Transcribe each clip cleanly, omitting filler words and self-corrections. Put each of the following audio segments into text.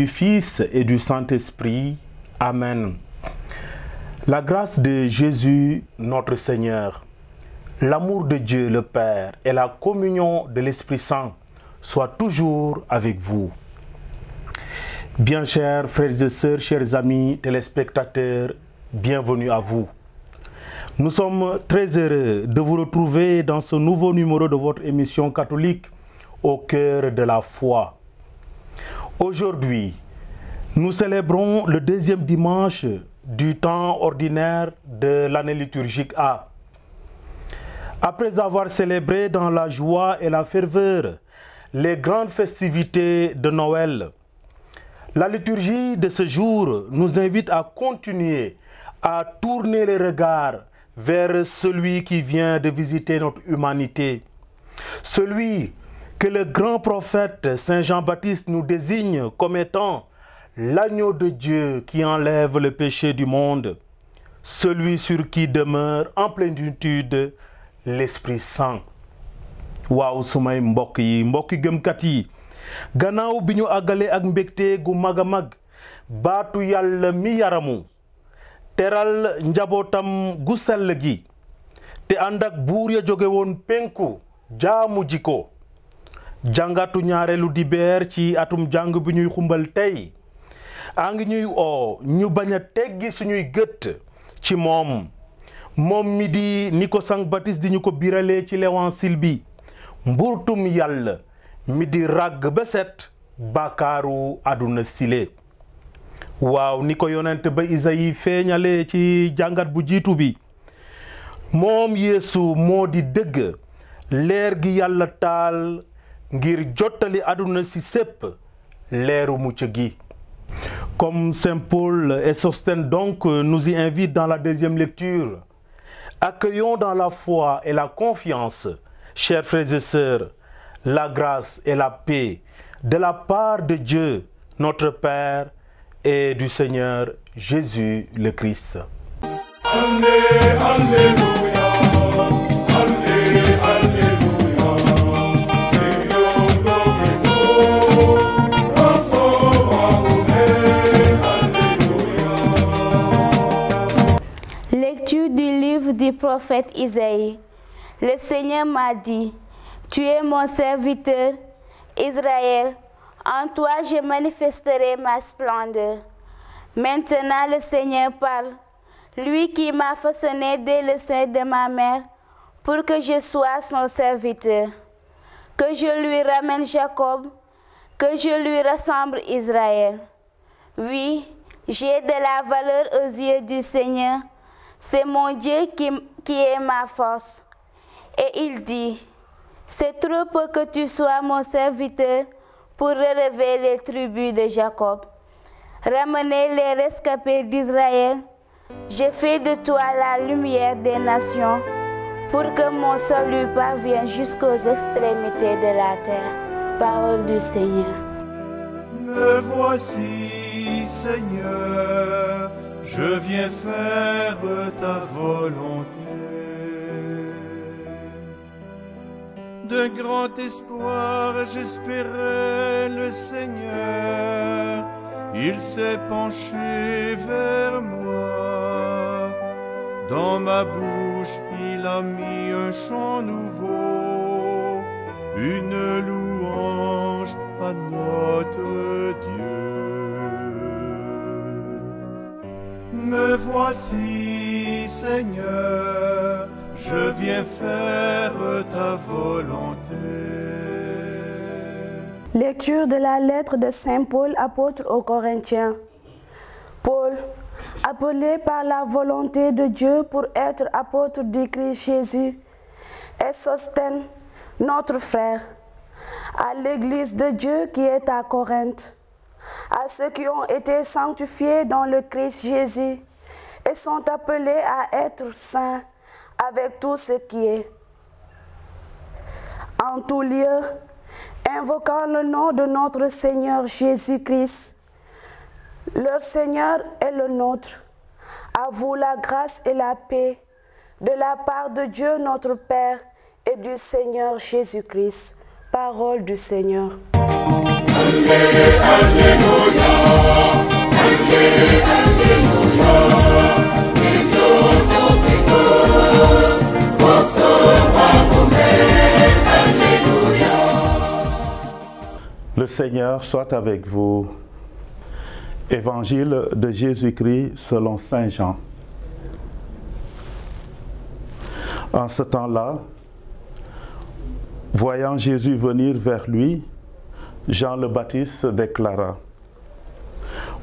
du Fils et du Saint-Esprit. Amen. La grâce de Jésus, notre Seigneur, l'amour de Dieu le Père et la communion de l'Esprit Saint soient toujours avec vous. Bien chers frères et sœurs, chers amis téléspectateurs, bienvenue à vous. Nous sommes très heureux de vous retrouver dans ce nouveau numéro de votre émission catholique au cœur de la foi. Aujourd'hui, nous célébrons le deuxième dimanche du temps ordinaire de l'année liturgique A. Après avoir célébré dans la joie et la ferveur les grandes festivités de Noël, la liturgie de ce jour nous invite à continuer à tourner les regards vers celui qui vient de visiter notre humanité, celui que le grand prophète Saint Jean-Baptiste nous désigne comme étant l'agneau de Dieu qui enlève le péché du monde, celui sur qui demeure en plénitude l'Esprit Saint. Waaw sumay mbokk yi gëmkat yi gannaaw bi ñu àggale ak mbégte gu mag a mag baatu Yàlla mi yaramu teral njabootam gu sell gi te ànd ak buur ya jóge woon penku jaamu ji ko jàngatu ñaareelu dibeer ci atum jàng bi ñuy xumbal tey a ngi ñuy ñu bañ a teggi suñuy gët ci moom mi di ni ko Saint Baptiste di ñu ko biralee ci l'évangile bi mburtum Yàlla mi di ràgg ba set bàkkaaru àdduna sile. Waaw ni ko yonent ba Isayi feeñalee ci jàngat bu jiitu bi moom Yeesu moo di dëgg leer gi Yàlla taal ngir jottali àdduna si sépp leeru mucc gi. Comme Saint Paul et Sostène donc nous y invitent dans la deuxième lecture, accueillons dans la foi et la confiance, chers frères et sœurs, la grâce et la paix de la part de Dieu, notre Père, et du Seigneur Jésus le Christ. Alléluia, Lecture du livre du prophète Isaïe. Le Seigneur m'a dit, tu es mon serviteur, Israël, en toi je manifesterai ma splendeur. Maintenant le Seigneur parle, lui qui m'a façonné dès le sein de ma mère, pour que je sois son serviteur. Que je lui ramène Jacob, que je lui rassemble Israël. Oui, j'ai de la valeur aux yeux du Seigneur, c'est mon Dieu qui est ma force. Et il dit, c'est trop peu que tu sois mon serviteur pour relever les tribus de Jacob. Ramener les rescapés d'Israël, j'ai fait de toi la lumière des nations, pour que mon salut parvienne jusqu'aux extrémités de la terre. Parole du Seigneur. Me voici, Seigneur, je viens faire ta volonté. De grand espoir, j'espérais le Seigneur. Il s'est penché vers moi. Dans ma bouche, il a mis un chant nouveau, une louange à notre Dieu. Me voici, Seigneur, je viens faire ta volonté. Lecture de la lettre de Saint Paul, apôtre aux Corinthiens. Paul, appelé par la volonté de Dieu pour être apôtre du Christ Jésus, et Sostène, notre frère, à l'église de Dieu qui est à Corinthe, à ceux qui ont été sanctifiés dans le Christ Jésus et sont appelés à être saints avec tout ce qui est. En tout lieu, invoquant le nom de notre Seigneur Jésus-Christ, leur Seigneur et le nôtre, à vous la grâce et la paix de la part de Dieu notre Père et du Seigneur Jésus-Christ. Parole du Seigneur. Le Seigneur soit avec vous. Évangile de Jésus-Christ selon Saint Jean. En ce temps-là, voyant Jésus venir vers lui, Jean le Baptiste déclara: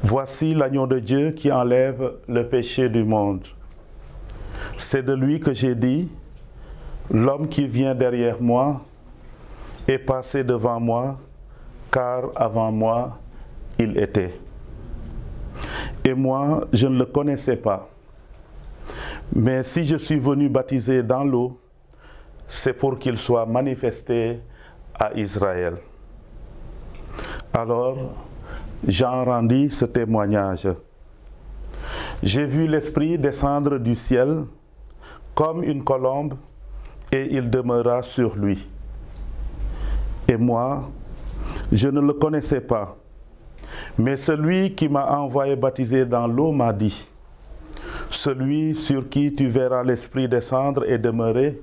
Voici l'agneau de Dieu qui enlève le péché du monde. C'est de lui que j'ai dit: L'homme qui vient derrière moi est passé devant moi, car avant moi, il était. Et moi, je ne le connaissais pas. Mais si je suis venu baptiser dans l'eau, c'est pour qu'il soit manifesté à Israël. Alors, Jean rendit ce témoignage. J'ai vu l'Esprit descendre du ciel comme une colombe, et il demeura sur lui. Et moi, je ne le connaissais pas. Mais celui qui m'a envoyé baptiser dans l'eau m'a dit: Celui sur qui tu verras l'Esprit descendre et demeurer,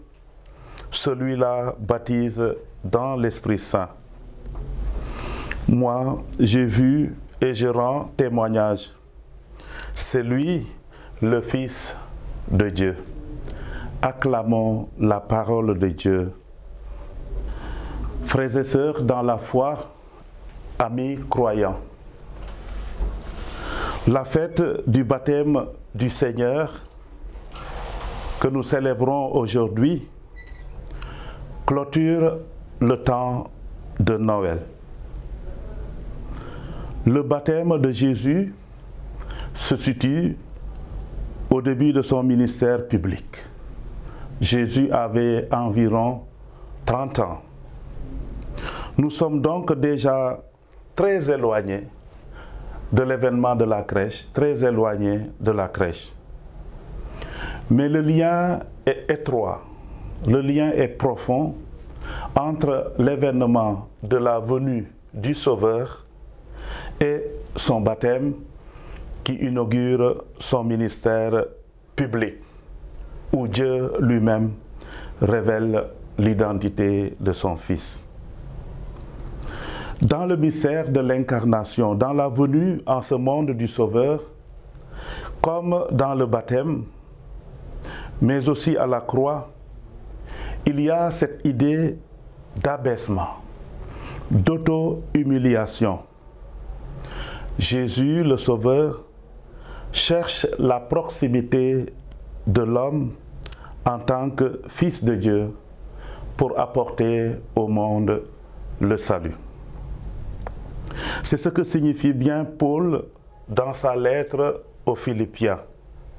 celui-là baptise dans l'Esprit Saint. Moi, j'ai vu et je rends témoignage. C'est lui, le Fils de Dieu. Acclamons la parole de Dieu. Frères et sœurs dans la foi, amis croyants, la fête du baptême du Seigneur que nous célébrons aujourd'hui clôture le temps de Noël. Le baptême de Jésus se situe au début de son ministère public. Jésus avait environ 30 ans. Nous sommes donc déjà très éloignés de l'événement de la crèche, très éloignés de la crèche. Mais le lien est étroit, le lien est profond entre l'événement de la venue du Sauveur et son baptême qui inaugure son ministère public, où Dieu lui-même révèle l'identité de son Fils. Dans le mystère de l'incarnation, dans la venue en ce monde du Sauveur, comme dans le baptême, mais aussi à la croix, il y a cette idée d'abaissement, d'auto-humiliation. Jésus, le Sauveur, cherche la proximité de l'homme en tant que Fils de Dieu pour apporter au monde le salut. C'est ce que signifie bien Paul dans sa lettre aux Philippiens,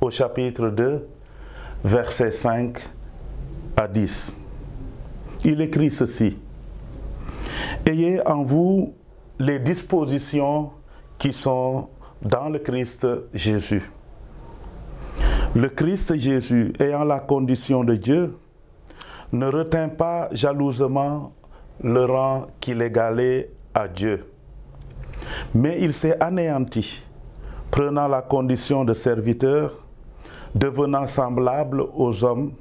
au chapitre 2, versets 5 à 10. Il écrit ceci: Ayez en vous les dispositions qui sont dans le Christ Jésus. Le Christ Jésus, ayant la condition de Dieu, ne retint pas jalousement le rang qu'il égalait à Dieu. Mais il s'est anéanti, prenant la condition de serviteur, devenant semblable aux hommes,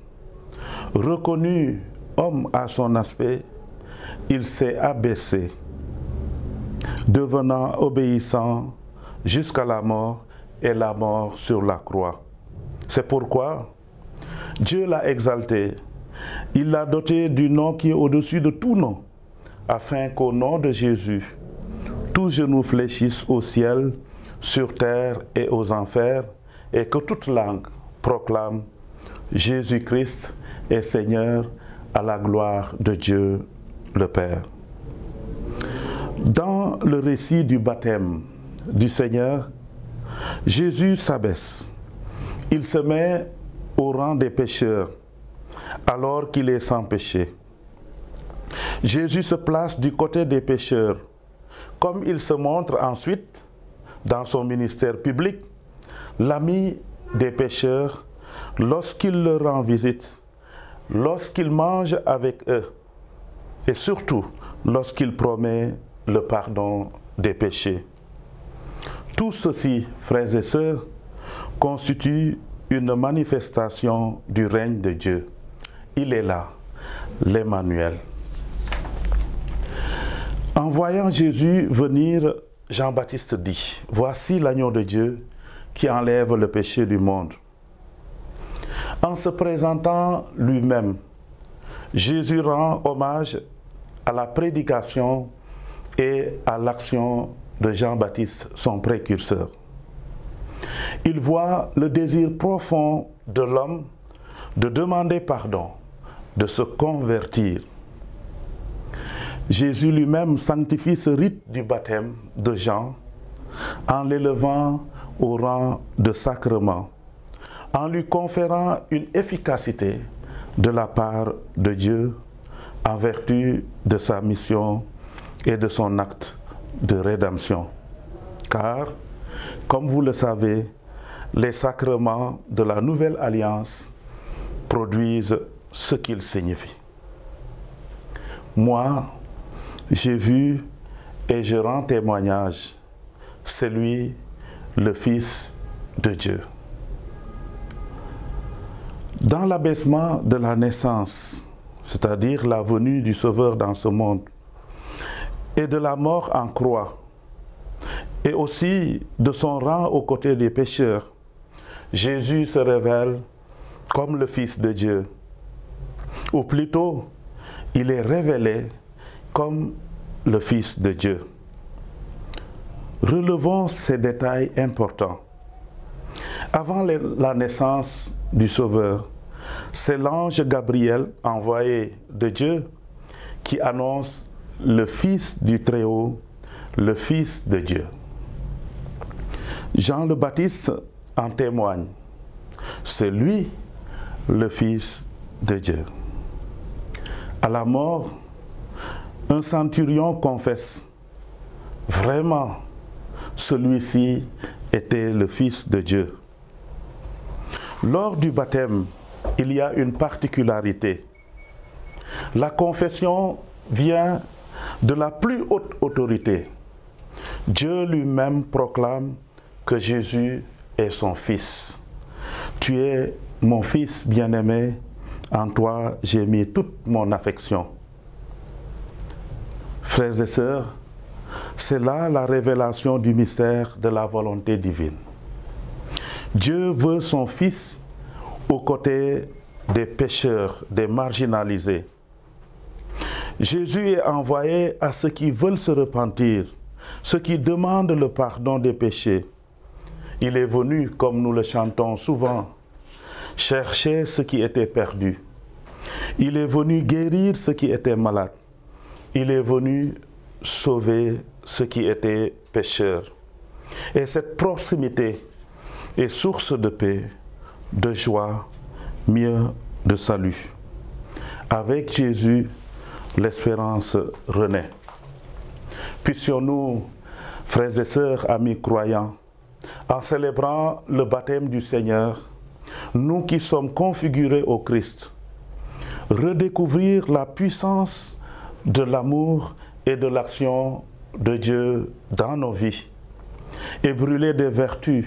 reconnu homme à son aspect, il s'est abaissé, devenant obéissant jusqu'à la mort et la mort sur la croix. C'est pourquoi Dieu l'a exalté, il l'a doté du nom qui est au-dessus de tout nom, afin qu'au nom de Jésus, tous genoux fléchissent au ciel, sur terre et aux enfers, et que toute langue proclame Jésus-Christ est Seigneur, à la gloire de Dieu le Père. Dans le récit du baptême du Seigneur, Jésus s'abaisse. Il se met au rang des pécheurs, alors qu'il est sans péché. Jésus se place du côté des pécheurs, comme il se montre ensuite, dans son ministère public, l'ami des pécheurs lorsqu'il leur rend visite, lorsqu'il mange avec eux, et surtout lorsqu'il promet le pardon des péchés. Tout ceci, frères et sœurs, constitue une manifestation du règne de Dieu. Il est là, l'Emmanuel. En voyant Jésus venir, Jean-Baptiste dit, « Voici l'agneau de Dieu qui enlève le péché du monde. » En se présentant lui-même, Jésus rend hommage à la prédication et à l'action de Jean-Baptiste, son précurseur. Il voit le désir profond de l'homme de demander pardon, de se convertir. Jésus lui-même sanctifie ce rite du baptême de Jean en l'élevant au rang de sacrement, en lui conférant une efficacité de la part de Dieu en vertu de sa mission et de son acte de rédemption. Car, comme vous le savez, les sacrements de la nouvelle alliance produisent ce qu'ils signifient. Moi, j'ai vu et je rends témoignage, c'est lui, le Fils de Dieu. Dans l'abaissement de la naissance, c'est-à-dire la venue du Sauveur dans ce monde, et de la mort en croix, et aussi de son rang aux côtés des pécheurs, Jésus se révèle comme le Fils de Dieu. Ou plutôt, il est révélé comme le Fils de Dieu. Relevons ces détails importants. Avant la naissance du Sauveur, c'est l'ange Gabriel, envoyé de Dieu, qui annonce le Fils du Très-Haut, le Fils de Dieu. Jean le Baptiste en témoigne. C'est lui, le Fils de Dieu. À la mort, un centurion confesse, vraiment, celui-ci était le Fils de Dieu. Lors du baptême, il y a une particularité. La confession vient de la plus haute autorité. Dieu lui-même proclame que Jésus est son Fils. Tu es mon Fils bien-aimé, en toi j'ai mis toute mon affection. Frères et sœurs, c'est là la révélation du mystère de la volonté divine. Dieu veut son Fils aux côtés des pécheurs, des marginalisés. Jésus est envoyé à ceux qui veulent se repentir, ceux qui demandent le pardon des péchés. Il est venu, comme nous le chantons souvent, chercher ceux qui étaient perdus. Il est venu guérir ceux qui étaient malades. Il est venu sauver ceux qui étaient pécheurs. Et cette proximité est source de paix, de joie, mieux de salut. Avec Jésus, l'espérance renaît. Puissions-nous, frères et sœurs, amis croyants, en célébrant le baptême du Seigneur, nous qui sommes configurés au Christ, redécouvrir la puissance de l'amour et de l'action de Dieu dans nos vies et brûler des vertus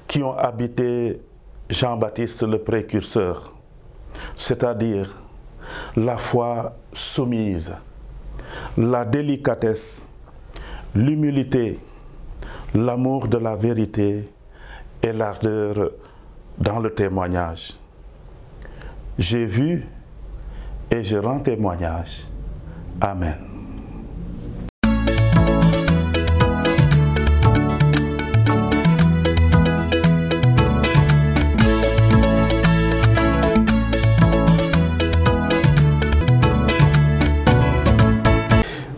qui ont habité Jean-Baptiste le précurseur, c'est-à-dire la foi soumise, la délicatesse, l'humilité, l'amour de la vérité et l'ardeur dans le témoignage. J'ai vu et je rends témoignage. Amen.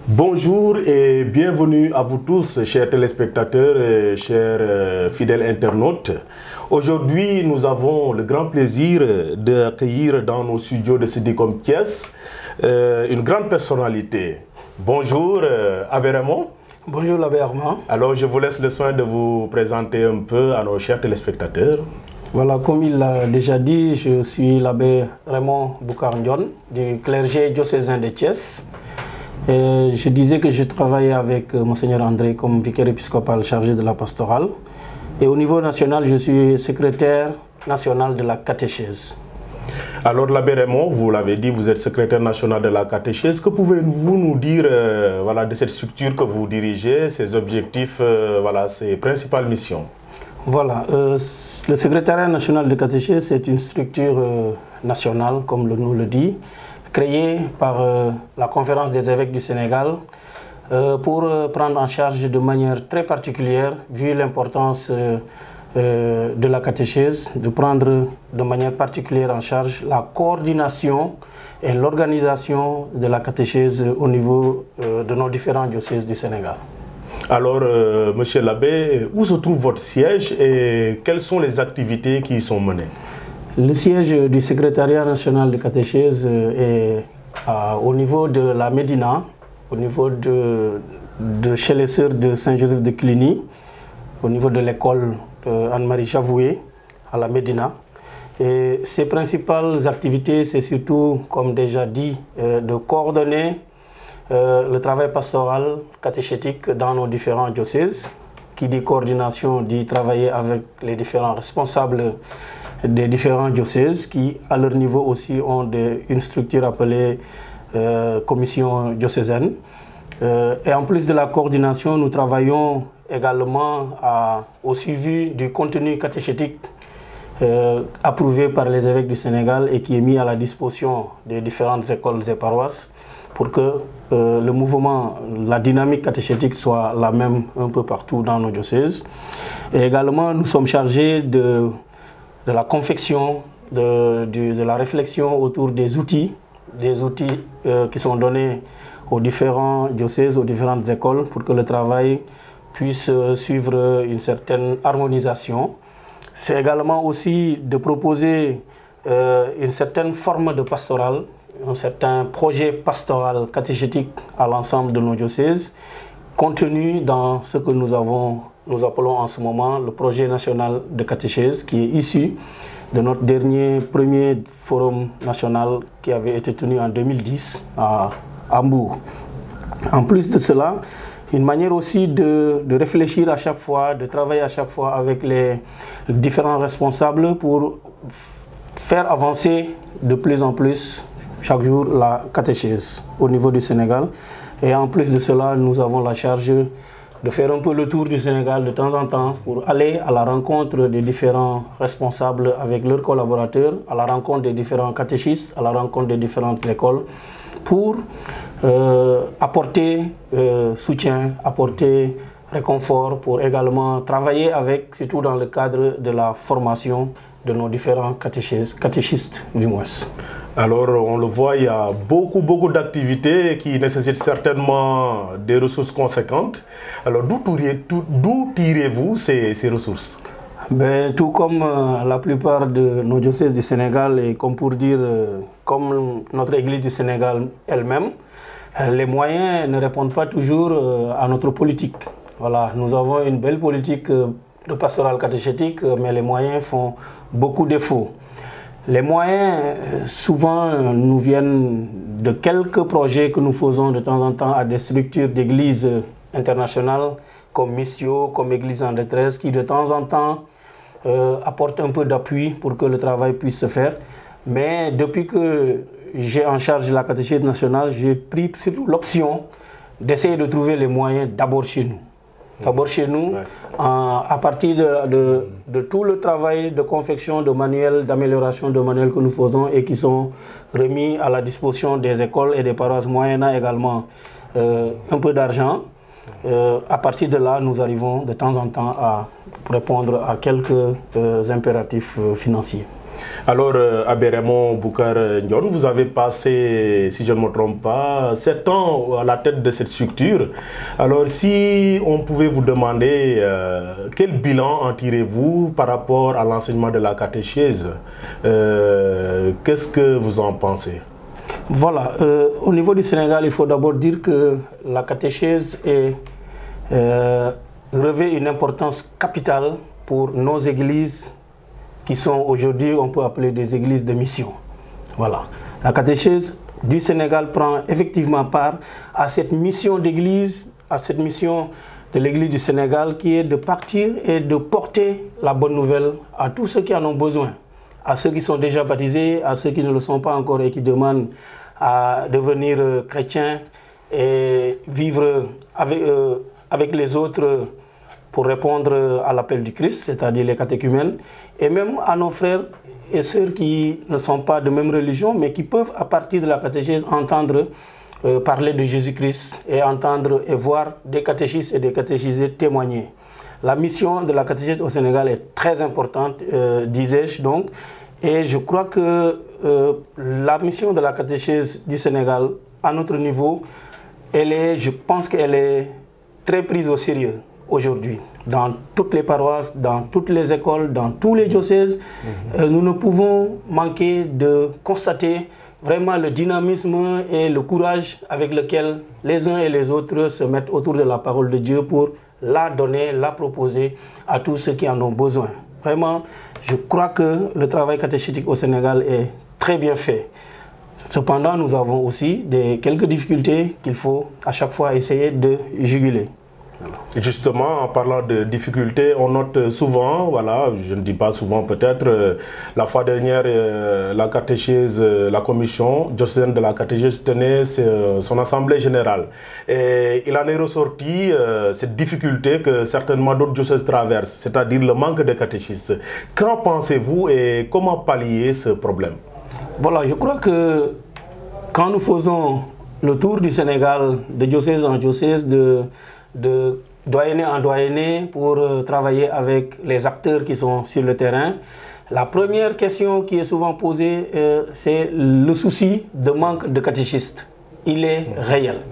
Bonjour et bienvenue à vous tous, chers téléspectateurs et chers fidèles internautes. Aujourd'hui, nous avons le grand plaisir d'accueillir dans nos studios de Sidicom Thiès une grande personnalité. Bonjour, Abbé Raymond. Bonjour, l'Abbé Armand. Alors, je vous laisse le soin de vous présenter un peu à nos chers téléspectateurs. Voilà, comme il l'a déjà dit, je suis l'abbé Raymond Boucar Ndione du clergé diocésain de Thiès. Je disais que je travaillais avec Monseigneur André comme vicaire épiscopal chargé de la pastorale. Et au niveau national, je suis secrétaire national de la catéchèse. Alors l'abbé Raymond, vous l'avez dit, vous êtes secrétaire national de la catéchèse. Que pouvez-vous nous dire voilà, de cette structure que vous dirigez, ses objectifs, voilà, ses principales missions? Voilà, le secrétariat national de catéchèse, c'est une structure nationale, comme nous le dit, créée par la conférence des évêques du Sénégal pour prendre en charge de manière très particulière, vu l'importance de la catéchèse, de prendre de manière particulière en charge la coordination et l'organisation de la catéchèse au niveau de nos différents diocèses du Sénégal. Alors, monsieur l'abbé, où se trouve votre siège et quelles sont les activités qui y sont menées? Le siège du secrétariat national de catéchèse est au niveau de la Médina, au niveau de chez les sœurs de Saint-Joseph de Cluny, au niveau de l'école Anne-Marie Javoué à la Médina. Et ses principales activités, c'est surtout, comme déjà dit, de coordonner le travail pastoral catéchétique dans nos différents diocèses. Qui dit coordination, dit travailler avec les différents responsables des différents diocèses qui, à leur niveau aussi, ont une structure appelée commission diocésaine. Et en plus de la coordination, nous travaillons également au suivi du contenu catéchétique approuvé par les évêques du Sénégal et qui est mis à la disposition des différentes écoles et paroisses pour que le mouvement, la dynamique catéchétique soit la même un peu partout dans nos diocèses. Et également, nous sommes chargés de la confection, de la réflexion autour des outils qui sont donnés aux différents diocèses, aux différentes écoles pour que le travail puisse suivre une certaine harmonisation. C'est également aussi de proposer une certaine forme de pastoral, un certain projet pastoral catéchétique à l'ensemble de nos diocèses, contenu dans ce que nous appelons en ce moment le projet national de catéchèse, qui est issu de notre premier forum national qui avait été tenu en 2010 à Hambourg. En plus de cela, une manière aussi de réfléchir à chaque fois, de travailler à chaque fois avec les différents responsables pour faire avancer de plus en plus chaque jour la catéchèse au niveau du Sénégal. Et en plus de cela, nous avons la charge de faire un peu le tour du Sénégal de temps en temps pour aller à la rencontre des différents responsables avec leurs collaborateurs, à la rencontre des différents catéchistes, à la rencontre des différentes écoles pour apporter soutien, apporter réconfort, pour également travailler avec, surtout dans le cadre de la formation de nos différents catéchistes du moins. Alors, on le voit, il y a beaucoup d'activités qui nécessitent certainement des ressources conséquentes. Alors, d'où tirez-vous ces ressources? Ben, tout comme la plupart de nos diocèses du Sénégal et comme pour dire, comme notre Église du Sénégal elle-même, les moyens ne répondent pas toujours à notre politique. Voilà, nous avons une belle politique de pastorale catéchétique, mais les moyens font beaucoup défaut. Les moyens, souvent, nous viennent de quelques projets que nous faisons de temps en temps à des structures d'églises internationales comme Missio, comme Église en détresse, qui de temps en temps apportent un peu d'appui pour que le travail puisse se faire. Mais depuis que j'ai en charge la catéchèse nationale, j'ai pris surtout l'option d'essayer de trouver les moyens d'abord chez nous. D'abord chez nous, à partir de tout le travail de confection de manuels, d'amélioration de manuels que nous faisons et qui sont remis à la disposition des écoles et des paroisses moyennant également un peu d'argent. À partir de là, nous arrivons de temps en temps à répondre à quelques impératifs financiers. Alors, Abbé Raymond Boucar Ndione, vous avez passé, si je ne me trompe pas, 7 ans à la tête de cette structure. Alors, si on pouvait vous demander quel bilan en tirez-vous par rapport à l'enseignement de la catéchèse, qu'est-ce que vous en pensez? Voilà, au niveau du Sénégal, il faut d'abord dire que la catéchèse revêt une importance capitale pour nos églises qui sont aujourd'hui, on peut appeler des églises de mission. Voilà. La catéchèse du Sénégal prend effectivement part à cette mission d'église, à cette mission de l'église du Sénégal qui est de partir et de porter la bonne nouvelle à tous ceux qui en ont besoin, à ceux qui sont déjà baptisés, à ceux qui ne le sont pas encore et qui demandent à devenir chrétiens et vivre avec les autres pour répondre à l'appel du Christ, c'est-à-dire les catéchumènes, et même à nos frères et sœurs qui ne sont pas de même religion, mais qui peuvent, à partir de la catéchèse, entendre parler de Jésus-Christ et entendre et voir des catéchistes et des catéchisés témoigner. La mission de la catéchèse au Sénégal est très importante, disais-je donc, et je crois que la mission de la catéchèse du Sénégal, à notre niveau, je pense qu'elle est très prise au sérieux aujourd'hui. Dans toutes les paroisses, dans toutes les écoles, dans tous les diocèses, nous ne pouvons manquer de constater vraiment le dynamisme et le courage avec lequel les uns et les autres se mettent autour de la parole de Dieu pour la donner, la proposer à tous ceux qui en ont besoin. Vraiment, je crois que le travail catéchétique au Sénégal est très bien fait. Cependant, nous avons aussi quelques difficultés qu'il faut à chaque fois essayer de juguler. Justement, en parlant de difficultés, on note souvent, voilà, je ne dis pas souvent peut-être, la fois dernière, la catéchèse, la commission diocésaine de la catéchèse tenait son assemblée générale. Et il en est ressorti cette difficulté que certainement d'autres diocèses traversent, c'est-à-dire le manque de catéchistes. Qu'en pensez-vous et comment pallier ce problème? Voilà, je crois que quand nous faisons le tour du Sénégal, de diocèse en diocèse, de doyenné en doyenné pour travailler avec les acteurs qui sont sur le terrain. La première question qui est souvent posée, c'est le souci de manque de catéchistes. Il est réel.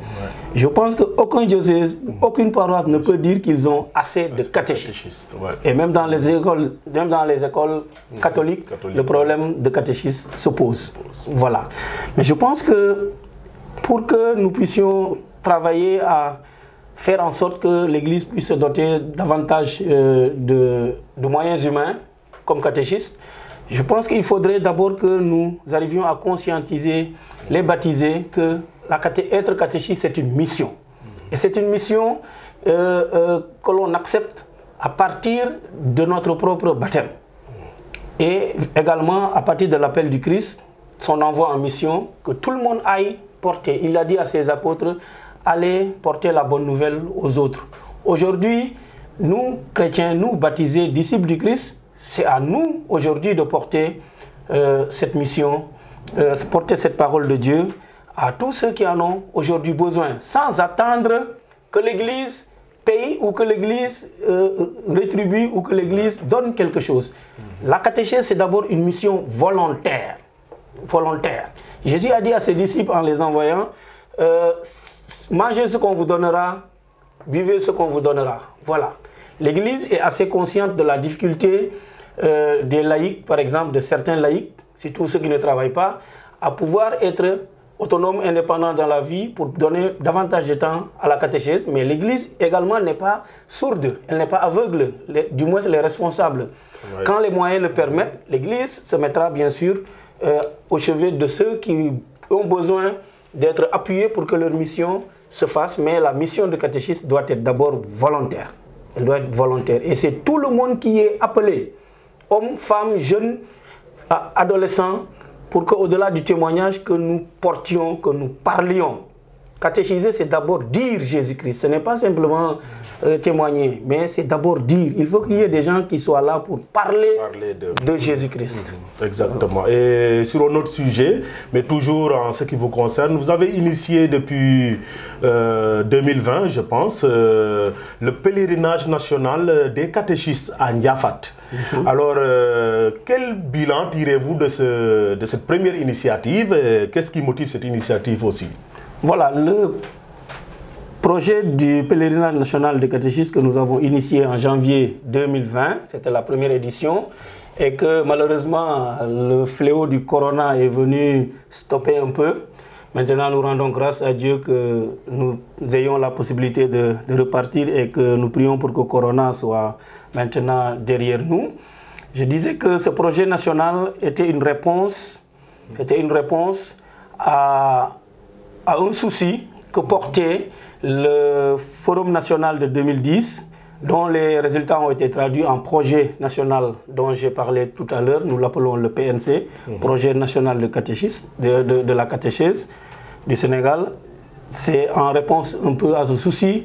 Je pense qu'aucun diocèse, aucune paroisse ne peut dire qu'ils ont assez de catéchistes. Et même dans les écoles, catholiques, le problème de catéchistes se pose. Voilà. Mais je pense que pour que nous puissions travailler à faire en sorte que l'Église puisse se doter davantage de moyens humains comme catéchistes, je pense qu'il faudrait d'abord que nous arrivions à conscientiser les baptisés que être catéchiste, c'est une mission. Et c'est une mission que l'on accepte à partir de notre propre baptême. Et également à partir de l'appel du Christ, son envoi en mission, que tout le monde aille porter. Il a dit à ses apôtres, allez porter la bonne nouvelle aux autres. Aujourd'hui, nous, chrétiens, nous, baptisés, disciples du Christ, c'est à nous, aujourd'hui, de porter cette mission, porter cette parole de Dieu à tous ceux qui en ont aujourd'hui besoin, sans attendre que l'Église paye ou que l'Église rétribue ou que l'Église donne quelque chose. La catéchèse, c'est d'abord une mission volontaire. Jésus a dit à ses disciples en les envoyant, mangez ce qu'on vous donnera, buvez ce qu'on vous donnera. Voilà. L'Église est assez consciente de la difficulté des laïcs, par exemple, de certains laïcs, surtout ceux qui ne travaillent pas, à pouvoir être autonomes, indépendants dans la vie pour donner davantage de temps à la catéchèse. Mais l'Église également n'est pas sourde, elle n'est pas aveugle, du moins les responsables. Oui. Quand les moyens le permettent, l'Église se mettra bien sûr au chevet de ceux qui ont besoin d'être appuyés pour que leur mission se fasse, mais la mission de catéchiste doit être d'abord volontaire. Elle doit être volontaire. Et c'est tout le monde qui est appelé, hommes, femmes, jeunes, adolescents, pour qu'au-delà du témoignage que nous portions, que nous parlions. Catéchiser, c'est d'abord dire Jésus-Christ. Ce n'est pas simplement témoigner, mais c'est d'abord dire. Il faut qu'il y ait des gens qui soient là pour parler de Jésus-Christ. Exactement. Et sur un autre sujet, mais toujours en ce qui vous concerne, vous avez initié depuis 2020, je pense, le pèlerinage national des catéchistes à Ndiafat. Alors, quel bilan tirez-vous de cette première initiative? Qu'est-ce qui motive cette initiative aussi? Voilà, le projet du pèlerinage national des catéchistes que nous avons initié en janvier 2020, c'était la première édition, et que malheureusement le fléau du corona est venu stopper un peu. Maintenant, nous rendons grâce à Dieu que nous ayons la possibilité de repartir et que nous prions pour que le corona soit maintenant derrière nous. Je disais que ce projet national était une réponse à un souci que portait le Forum national de 2010, dont les résultats ont été traduits en projet national dont j'ai parlé tout à l'heure. Nous l'appelons le PNC, Projet national de catéchisme, de la catéchèse du Sénégal. C'est en réponse un peu à ce souci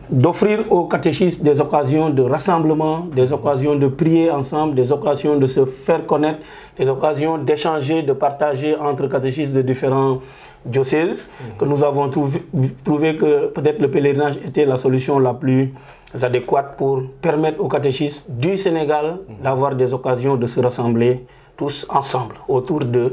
d'offrir aux catéchistes des occasions de rassemblement, des occasions de prier ensemble, des occasions de se faire connaître, des occasions d'échanger, de partager entre catéchistes de différents diocèses, que nous avons trouvé que peut-être le pèlerinage était la solution la plus adéquate pour permettre aux catéchistes du Sénégal d'avoir des occasions de se rassembler tous ensemble autour de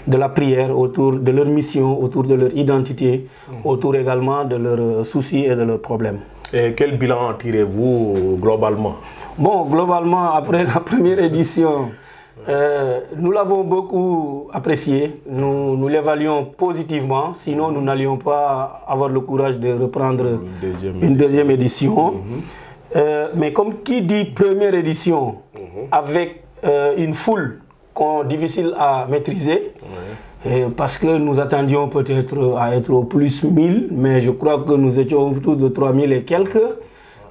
la prière, autour de leur mission, autour de leur identité, autour également de leurs soucis et de leurs problèmes. Et quel bilan tirez-vous globalement? Bon, globalement, après la première édition, nous l'avons beaucoup apprécié, nous l'évaluons positivement, sinon nous n'allions pas avoir le courage de reprendre une deuxième édition. Mais comme qui dit première édition, avec une foule difficile à maîtriser, parce que nous attendions peut-être à être au plus 1000, mais je crois que nous étions autour de 3000 et quelques.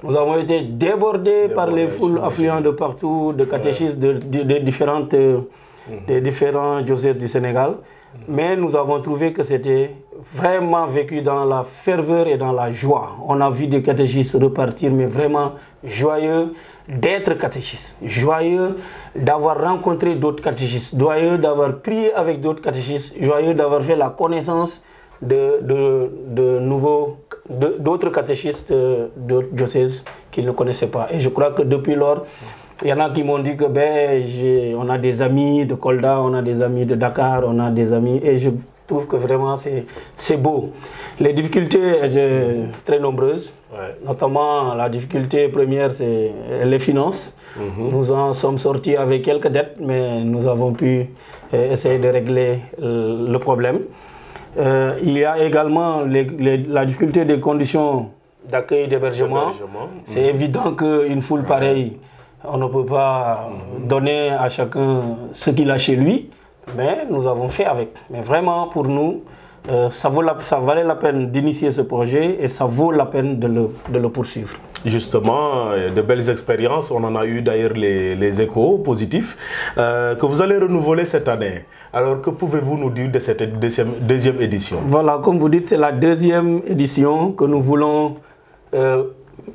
Nous avons été débordés par les foules affluentes de partout, de catéchistes des différents diocèses du Sénégal. Mais nous avons trouvé que c'était vraiment vécu dans la ferveur et dans la joie. On a vu des catéchistes repartir, mais vraiment joyeux d'être catéchistes, joyeux d'avoir rencontré d'autres catéchistes, joyeux d'avoir prié avec d'autres catéchistes, joyeux d'avoir fait la connaissance d'autres catéchistes de diocèses qu'ils ne connaissaient pas. Et je crois que depuis lors, il y en a qui m'ont dit que on a des amis de Kolda, on a des amis de Dakar, on a des amis, et je trouve que vraiment c'est beau. Les difficultés étaient très nombreuses, notamment la difficulté première, c'est les finances. Nous en sommes sortis avec quelques dettes, mais nous avons pu essayer de régler le problème. Il y a également la difficulté des conditions d'accueil et d'hébergement. C'est évident qu'une foule pareille, on ne peut pas donner à chacun ce qu'il a chez lui, mais nous avons fait avec. Mais vraiment, pour nous, ça valait la peine d'initier ce projet et ça vaut la peine de le poursuivre. Justement, de belles expériences, on en a eu d'ailleurs les échos positifs que vous allez renouveler cette année. Alors, que pouvez-vous nous dire de cette deuxième édition? Voilà, comme vous dites, c'est la deuxième édition que nous voulons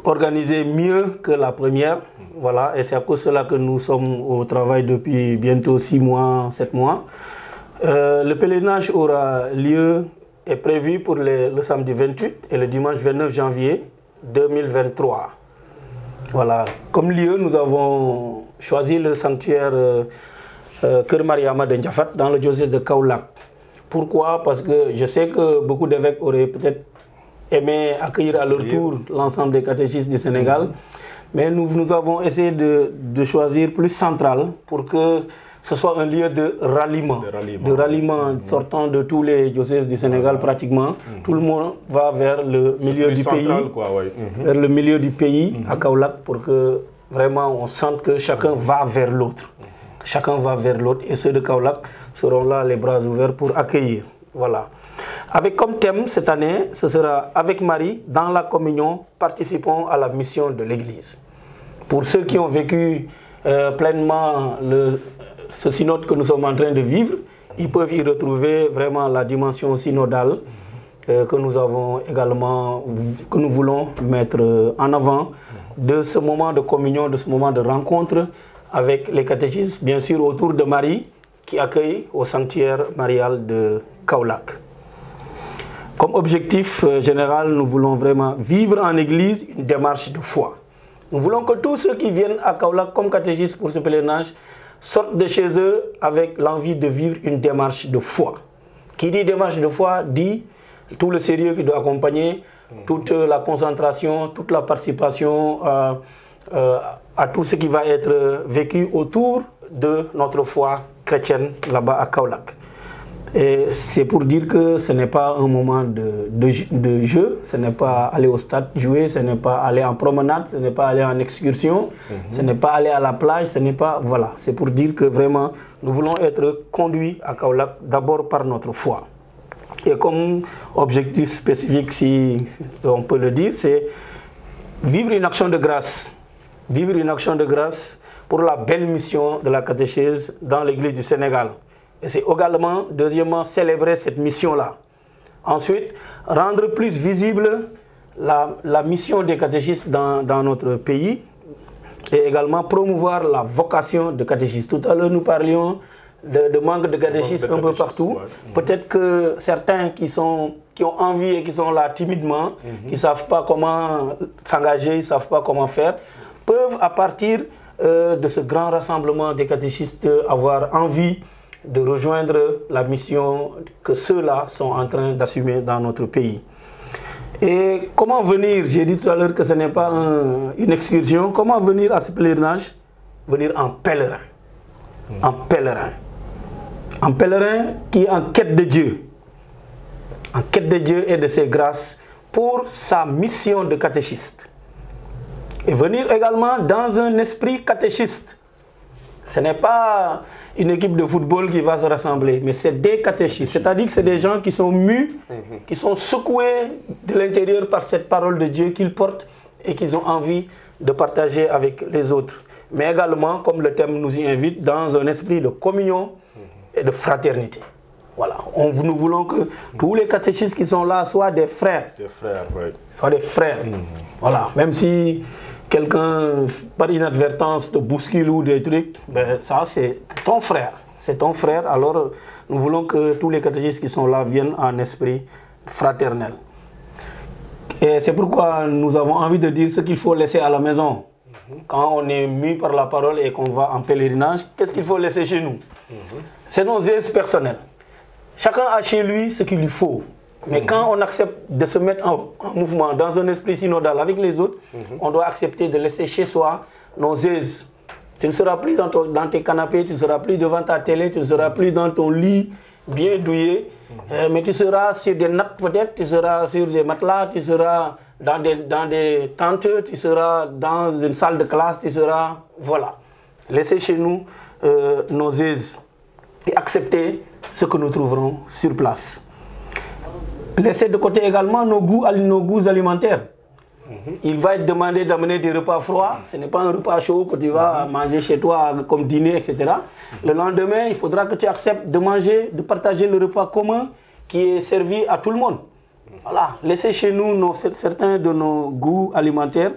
organiser mieux que la première. Voilà, et c'est à cause de cela que nous sommes au travail depuis bientôt 6 mois, 7 mois. Le pèlerinage aura lieu, est prévu pour le samedi 28 et le dimanche 29 janvier 2023. Voilà, comme lieu, nous avons choisi le sanctuaire Kër Mariama de Ndiafat dans le diocèse de Kaolack. Pourquoi? Parce que je sais que beaucoup d'évêques auraient peut-être aimé accueillir à leur tour l'ensemble des catéchistes du Sénégal. Mais nous avons essayé de choisir plus central pour que ce soit un lieu de ralliement sortant de tous les diocèses du Sénégal pratiquement. Tout le monde va vers le milieu du pays, vers le milieu du pays à Kaolack pour que vraiment on sente que chacun va vers l'autre. Chacun va vers l'autre et ceux de Kaolack seront là les bras ouverts pour accueillir. Voilà. Avec comme thème cette année, ce sera avec Marie, dans la communion, participons à la mission de l'Église. Pour ceux qui ont vécu pleinement ce synode que nous sommes en train de vivre, ils peuvent y retrouver vraiment la dimension synodale que nous avons également, que nous voulons mettre en avant de ce moment de communion, de ce moment de rencontre avec les catéchistes, bien sûr autour de Marie, qui accueille au sanctuaire marial de Kaolack. Comme objectif général, nous voulons vraiment vivre en Église une démarche de foi. Nous voulons que tous ceux qui viennent à Kaolack comme catéchistes pour ce pèlerinage sortent de chez eux avec l'envie de vivre une démarche de foi. Qui dit démarche de foi dit tout le sérieux qui doit accompagner, toute la concentration, toute la participation à tout ce qui va être vécu autour de notre foi chrétienne là-bas à Kaolack. Et c'est pour dire que ce n'est pas un moment de jeu, ce n'est pas aller au stade jouer, ce n'est pas aller en promenade, ce n'est pas aller en excursion, ce n'est pas aller à la plage, ce n'est pas... Voilà, c'est pour dire que vraiment, nous voulons être conduits à Kaolack d'abord par notre foi. Et comme objectif spécifique, si on peut le dire, c'est vivre une action de grâce. Vivre une action de grâce pour la belle mission de la catéchèse dans l'Église du Sénégal. Et c'est également, deuxièmement, célébrer cette mission-là. Ensuite, rendre plus visible la mission des catéchistes dans notre pays et également promouvoir la vocation de catéchistes. Tout à l'heure, nous parlions de manque de catéchistes un peu partout. Ouais. Peut-être que certains qui ont envie et qui sont là timidement, qui ne savent pas comment s'engager, ils ne savent pas comment faire, peuvent à partir de ce grand rassemblement des catéchistes avoir envie de rejoindre la mission que ceux-là sont en train d'assumer dans notre pays. Et comment venir, j'ai dit tout à l'heure que ce n'est pas une excursion, comment venir à ce pèlerinage? Venir en pèlerin. En pèlerin. Un pèlerin qui est en quête de Dieu. En quête de Dieu et de ses grâces pour sa mission de catéchiste. Et venir également dans un esprit catéchiste. Ce n'est pas une équipe de football qui va se rassembler, mais c'est des catéchistes. C'est-à-dire que c'est des gens qui sont mus, qui sont secoués de l'intérieur par cette parole de Dieu qu'ils portent et qu'ils ont envie de partager avec les autres. Mais également, comme le thème nous y invite, dans un esprit de communion et de fraternité. Voilà. Nous voulons que tous les catéchistes qui sont là soient des frères. Des frères, oui. Soient des frères. Voilà. Même si quelqu'un, par inadvertance, te bouscule ou des trucs, ben, ça, c'est ton frère. C'est ton frère. Alors, nous voulons que tous les catéchistes qui sont là viennent en esprit fraternel. Et c'est pourquoi nous avons envie de dire ce qu'il faut laisser à la maison. Quand on est mu par la parole et qu'on va en pèlerinage, qu'est-ce qu'il faut laisser chez nous? C'est nos aises personnelles. Chacun a chez lui ce qu'il lui faut. Mais quand on accepte de se mettre en mouvement dans un esprit synodal avec les autres, on doit accepter de laisser chez soi nos aises. Tu ne seras plus dans tes canapés, tu ne seras plus devant ta télé, tu ne seras plus dans ton lit bien douillet, mais tu seras sur des nattes peut-être, tu seras sur des matelas, tu seras dans des tentes, tu seras dans une salle de classe, tu seras... Voilà. Laissez chez nous nos aises et accepter ce que nous trouverons sur place. Laissez de côté également nos goûts alimentaires. Il va être demandé d'amener des repas froids. Ce n'est pas un repas chaud que tu vas manger chez toi comme dîner, etc. Le lendemain, il faudra que tu acceptes de manger, de partager le repas commun qui est servi à tout le monde. Voilà. Laissez chez nous certains de nos goûts alimentaires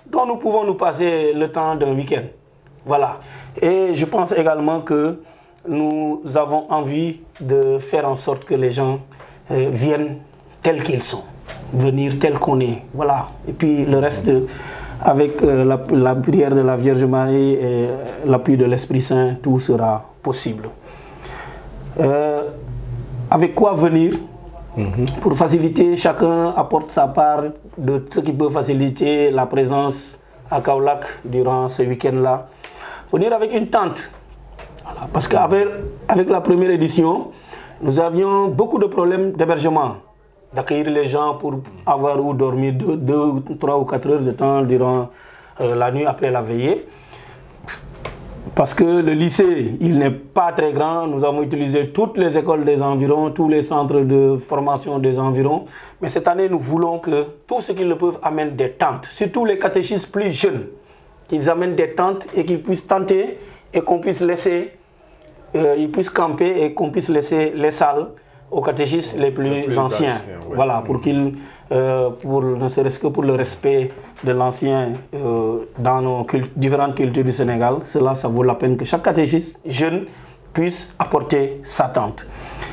dont nous pouvons nous passer le temps d'un week-end. Voilà. Et je pense également que nous avons envie de faire en sorte que les gens viennent tels qu'ils sont, venir tels qu'on est. Voilà. Et puis le reste, avec la prière de la Vierge Marie et l'appui de l'Esprit Saint, tout sera possible. Avec quoi venir? Pour faciliter, chacun apporte sa part de ce qui peut faciliter la présence à Kaolack durant ce week-end-là. Venir avec une tente. Voilà. Parce qu'avec la première édition, nous avions beaucoup de problèmes d'hébergement, d'accueillir les gens pour avoir où dormir 2, 3 ou 4 heures de temps durant la nuit après la veillée. Parce que le lycée, il n'est pas très grand. Nous avons utilisé toutes les écoles des environs, tous les centres de formation des environs. Mais cette année, nous voulons que tous ceux qui le peuvent amènent des tentes. Surtout les catéchistes plus jeunes, qu'ils amènent des tentes et qu'ils puissent tenter et qu'on puisse laisser, ils puissent camper et qu'on puisse laisser les salles aux catéchistes les plus anciens. Ouais. Voilà, pour qu'ils, ne serait-ce que pour le respect de l'ancien dans nos différentes cultures du Sénégal, cela, ça vaut la peine que chaque catéchiste jeune puisse apporter sa tente.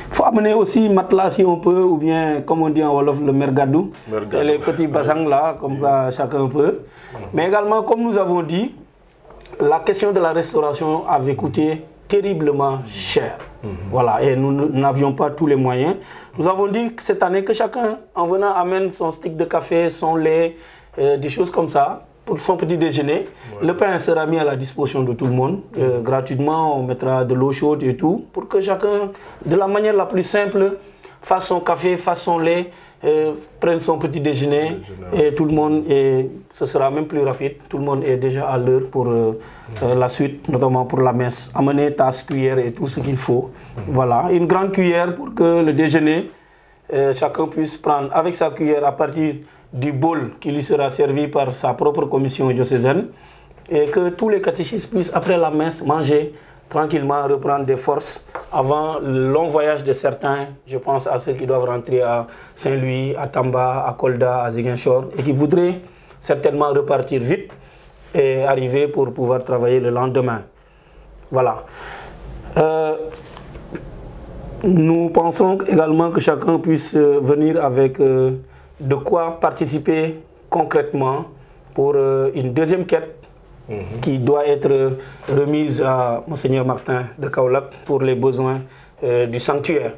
Il faut amener aussi matelas si on peut, ou bien, comme on dit en Wolof, le mergadou, et les petits bassins là, comme ça chacun peut. Mais également, comme nous avons dit, la question de la restauration avait coûté terriblement cher. Voilà, et nous n'avions pas tous les moyens. Nous avons dit que cette année que chacun, en venant, amène son stick de café, son lait, des choses comme ça, pour son petit déjeuner. Ouais. Le pain sera mis à la disposition de tout le monde, gratuitement. On mettra de l'eau chaude et tout, pour que chacun, de la manière la plus simple, fasse son café, fasse son lait, prenne son petit déjeuner, et tout le monde, et ce sera même plus rapide, tout le monde est déjà à l'heure pour la suite, notamment pour la messe. Amener tasse, cuillère et tout ce qu'il faut. Voilà, une grande cuillère pour que le déjeuner chacun puisse prendre avec sa cuillère à partir du bol qui lui sera servi par sa propre commission diocésaine et que tous les catéchistes puissent après la messe manger tranquillement, reprendre des forces avant le long voyage de certains. Je pense à ceux qui doivent rentrer à Saint-Louis, à Tamba, à Kolda, à Ziguinchor et qui voudraient certainement repartir vite et arriver pour pouvoir travailler le lendemain. Voilà. Nous pensons également que chacun puisse venir avec de quoi participer concrètement pour une deuxième quête qui doit être remise à Monseigneur Martin de Kaolack pour les besoins du sanctuaire.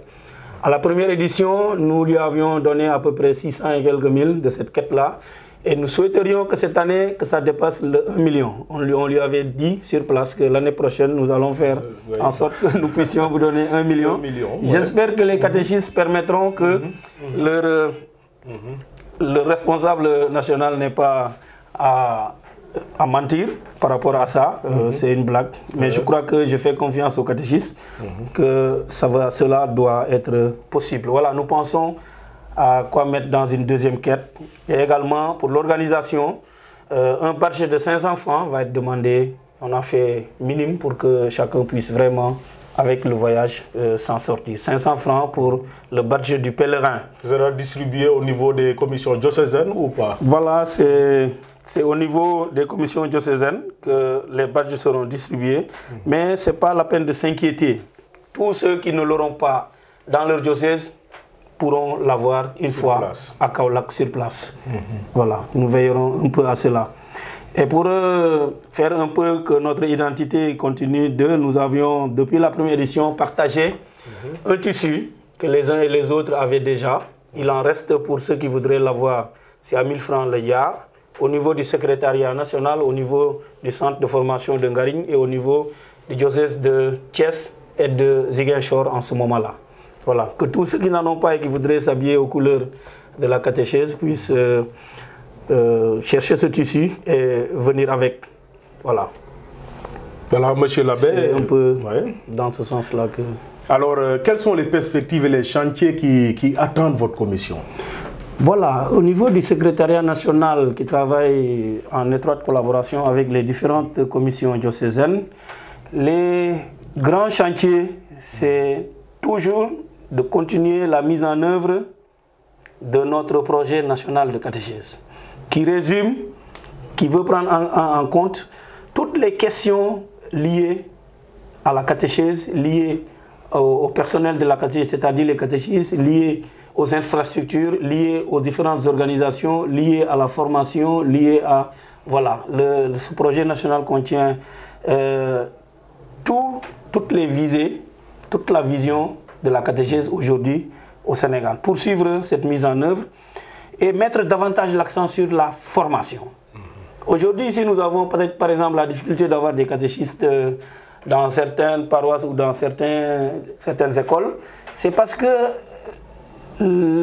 À la première édition, nous lui avions donné à peu près 600 et quelques mille de cette quête-là. Et nous souhaiterions que cette année, que ça dépasse le 1 million. On lui avait dit sur place que l'année prochaine, nous allons faire en sorte que nous puissions vous donner 1 million. 1 million, ouais. J'espère que les catéchistes permettront que le responsable national n'ait pas à mentir par rapport à ça. C'est une blague. Mais je crois que je fais confiance aux catéchistes que cela doit être possible. Voilà, nous pensons à quoi mettre dans une deuxième quête. Et également, pour l'organisation, un budget de 500 francs va être demandé. On a fait minime pour que chacun puisse vraiment, avec le voyage, s'en sortir. 500 francs pour le budget du pèlerin. Ça sera distribué au niveau des commissions diocésaines ou pas? Voilà, c'est au niveau des commissions diocésaines que les budgets seront distribués. Mais ce n'est pas la peine de s'inquiéter. Tous ceux qui ne l'auront pas dans leur diocèse pourront l'avoir une fois à Kaolack sur place. Voilà, nous veillerons un peu à cela. Et pour faire un peu que notre identité continue nous avions, depuis la première édition, partagé un tissu que les uns et les autres avaient déjà. Il en reste pour ceux qui voudraient l'avoir, c'est à 1000 francs le yard, au niveau du secrétariat national, au niveau du centre de formation de Ngarigne et au niveau du diocèse de Thiès et de Ziguinchor en ce moment-là. Voilà, que tous ceux qui n'en ont pas et qui voudraient s'habiller aux couleurs de la catéchèse puissent chercher ce tissu et venir avec. Voilà. Voilà, monsieur l'abbé. C'est un peu dans ce sens-là que... Alors, quelles sont les perspectives et les chantiers qui attendent votre commission? Voilà, au niveau du secrétariat national qui travaille en étroite collaboration avec les différentes commissions diocésaines, les grands chantiers, c'est toujours de continuer la mise en œuvre de notre projet national de catéchèse, qui résume, qui veut prendre en compte toutes les questions liées à la catéchèse, liées au personnel de la catéchèse, c'est-à-dire les catéchistes, liées aux infrastructures, liées aux différentes organisations, liées à la formation, liées à... Voilà, ce projet national contient toutes les visées, toute la vision de la catéchèse aujourd'hui au Sénégal. Poursuivre cette mise en œuvre et mettre davantage l'accent sur la formation. Aujourd'hui, si nous avons peut-être par exemple la difficulté d'avoir des catéchistes dans certaines paroisses ou dans certaines écoles, c'est parce que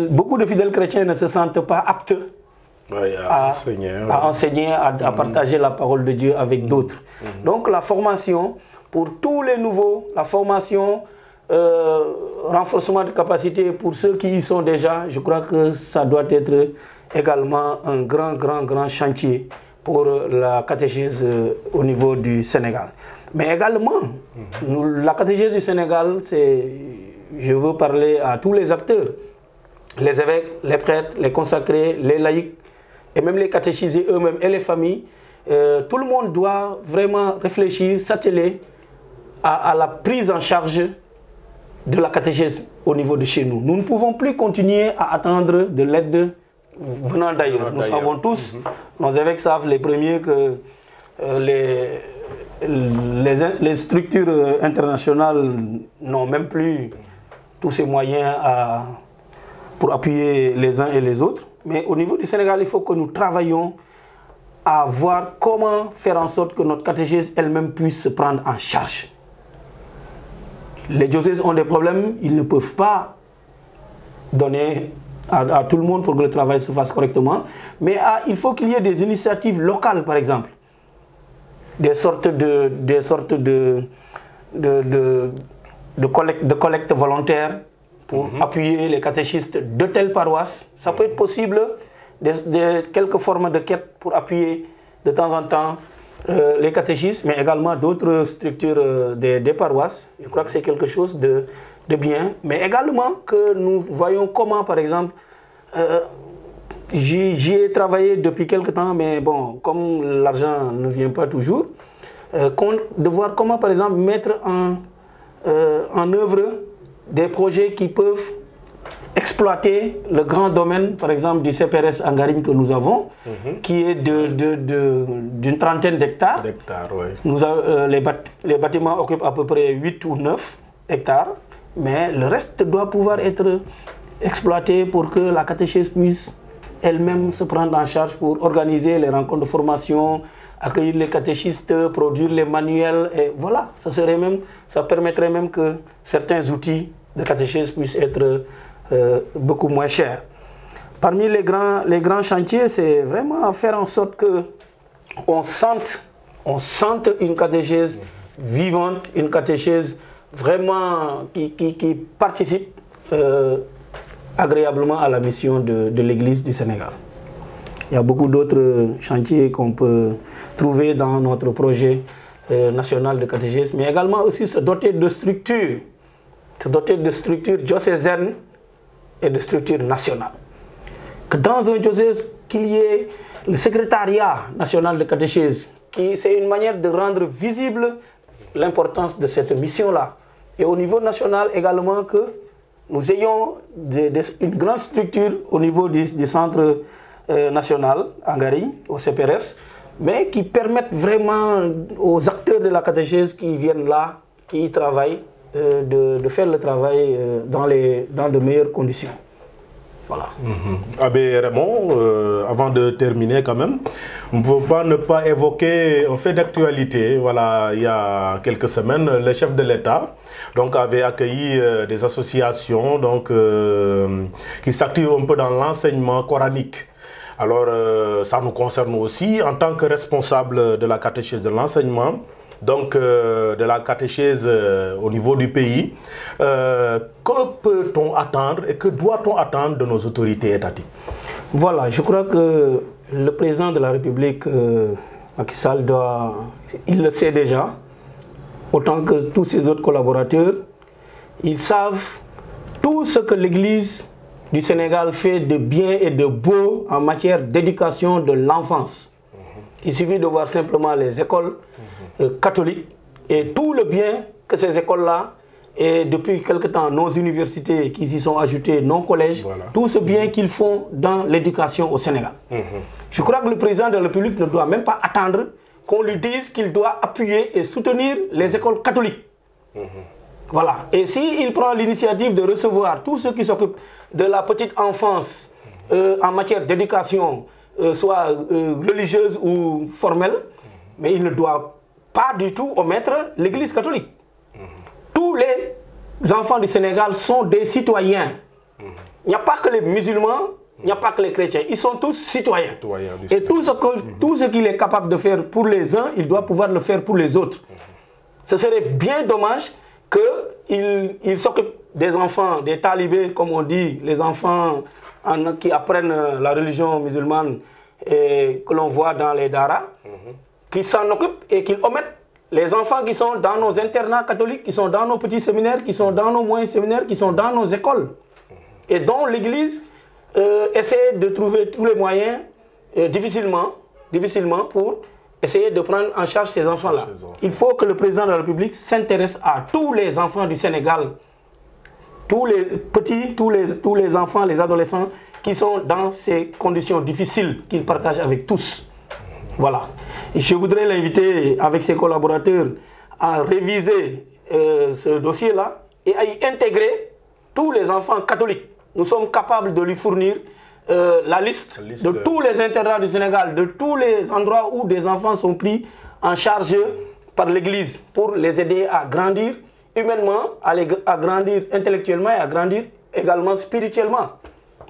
beaucoup de fidèles chrétiens ne se sentent pas aptes à enseigner, à partager la parole de Dieu avec d'autres. Donc la formation pour tous les nouveaux, la formation, renforcement de capacité pour ceux qui y sont déjà, je crois que ça doit être également un grand chantier pour la catéchèse au niveau du Sénégal. Mais également, la catéchèse du Sénégal, je veux parler à tous les acteurs, les évêques, les prêtres, les consacrés, les laïcs, et même les catéchisés eux-mêmes et les familles. Tout le monde doit vraiment réfléchir, s'atteler à la prise en charge de la catéchèse au niveau de chez nous. Nous ne pouvons plus continuer à attendre de l'aide venant d'ailleurs. Nous savons tous, nos évêques savent les premiers que les structures internationales n'ont même plus tous ces moyens pour appuyer les uns et les autres. Mais au niveau du Sénégal, il faut que nous travaillions à voir comment faire en sorte que notre catéchèse elle-même puisse se prendre en charge. Les diocèses ont des problèmes, ils ne peuvent pas donner à tout le monde pour que le travail se fasse correctement. Mais il faut qu'il y ait des initiatives locales, par exemple. Des sortes de collecte volontaire pour appuyer les catéchistes de telle paroisse. Ça peut être possible, quelques formes de quête pour appuyer de temps en temps les catéchistes, mais également d'autres structures des paroisses. Je crois que c'est quelque chose de bien, mais également que nous voyons comment, par exemple, j'y ai travaillé depuis quelque temps, mais bon, comme l'argent ne vient pas toujours, de voir comment, par exemple, mettre en œuvre des projets qui peuvent exploiter le grand domaine, par exemple, du CPRS Angarine que nous avons, qui est d'une trentaine d'hectares. Oui. Les bâtiments occupent à peu près 8 ou 9 hectares, mais le reste doit pouvoir être exploité pour que la catéchèse puisse elle-même se prendre en charge pour organiser les rencontres de formation, accueillir les catéchistes, produire les manuels, et voilà, ça permettrait même que certains outils de catéchèse puissent être beaucoup moins chers. Parmi les grands chantiers, c'est vraiment faire en sorte que on sente une catéchèse vivante, une catéchèse vraiment qui participe agréablement à la mission de l'Église du Sénégal. Il y a beaucoup d'autres chantiers qu'on peut trouver dans notre projet national de catéchèse, mais également aussi se doter de structures diocésaines et de structures nationales. Que dans un diocèse, qu'il y ait le secrétariat national de catéchèse, c'est une manière de rendre visible l'importance de cette mission-là. Et au niveau national également, que nous ayons une grande structure au niveau du centre national, Angari, au CPRS, mais qui permettent vraiment aux acteurs de la catéchèse qui viennent là, qui y travaillent, de faire le travail dans de meilleures conditions. Voilà. Abbé Raymond, avant de terminer quand même, on ne peut pas ne pas évoquer un fait d'actualité. Voilà, il y a quelques semaines, le chef de l'État avait accueilli des associations qui s'activent un peu dans l'enseignement coranique. Alors, ça nous concerne aussi en tant que responsable de la catéchèse de l'enseignement, de la catéchèse au niveau du pays. Que peut-on attendre et que doit-on attendre de nos autorités étatiques? Voilà, je crois que le président de la République, Macky Sall, il le sait déjà, autant que tous ses autres collaborateurs. Ils savent tout ce que l'Église du Sénégal fait de bien et de beau en matière d'éducation de l'enfance. Il suffit de voir simplement les écoles catholiques et tout le bien que ces écoles-là, et depuis quelque temps nos universités qui s'y sont ajoutées, nos collèges, tout ce bien qu'ils font dans l'éducation au Sénégal. Je crois que le président de la République ne doit même pas attendre qu'on lui dise qu'il doit appuyer et soutenir les écoles catholiques. Voilà. Et s'il prend l'initiative de recevoir tous ceux qui s'occupent de la petite enfance en matière d'éducation, soit religieuse ou formelle, mais il ne doit pas du tout omettre l'Église catholique. Tous les enfants du Sénégal sont des citoyens. Il n'y a pas que les musulmans, il n'y a pas que les chrétiens. Ils sont tous citoyens. Et tout ce qu'il est capable de faire pour les uns, il doit pouvoir le faire pour les autres. Ce serait bien dommage qu'il s'occupe des enfants, des talibés, comme on dit, les enfants qui apprennent la religion musulmane et que l'on voit dans les daras, qu'ils s'en occupent et qu'ils omettent les enfants qui sont dans nos internats catholiques, qui sont dans nos petits séminaires, qui sont dans nos moyens séminaires, qui sont dans nos écoles. Et dont l'Église essaie de trouver tous les moyens, difficilement, pour essayer de prendre en charge ces enfants-là. Il faut que le président de la République s'intéresse à tous les enfants du Sénégal, tous les petits, tous les enfants, les adolescents qui sont dans ces conditions difficiles qu'il partage avec tous. Voilà. Et je voudrais l'inviter avec ses collaborateurs à réviser ce dossier-là et à y intégrer tous les enfants catholiques. Nous sommes capables de lui fournir la liste de tous les internats du Sénégal, de tous les endroits où des enfants sont pris en charge par l'Église pour les aider à grandir humainement, à grandir intellectuellement et à grandir également spirituellement.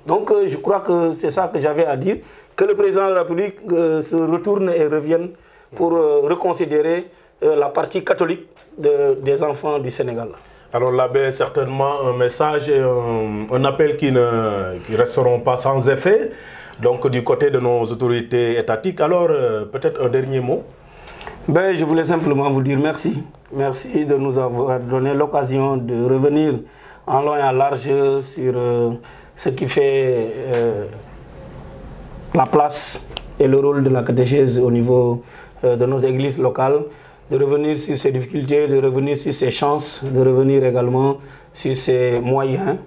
Donc je crois que c'est ça que j'avais à dire, que le président de la République se retourne et revienne pour reconsidérer la partie catholique des enfants du Sénégal. Alors l'abbé, certainement un message et un appel qui ne resteront pas sans effet, donc du côté de nos autorités étatiques. Alors peut-être un dernier mot. Ben, je voulais simplement vous dire merci. Merci de nous avoir donné l'occasion de revenir en long et en large sur ce qui fait la place et le rôle de la catéchèse au niveau de nos églises locales, de revenir sur ses difficultés, de revenir sur ses chances, de revenir également sur ses moyens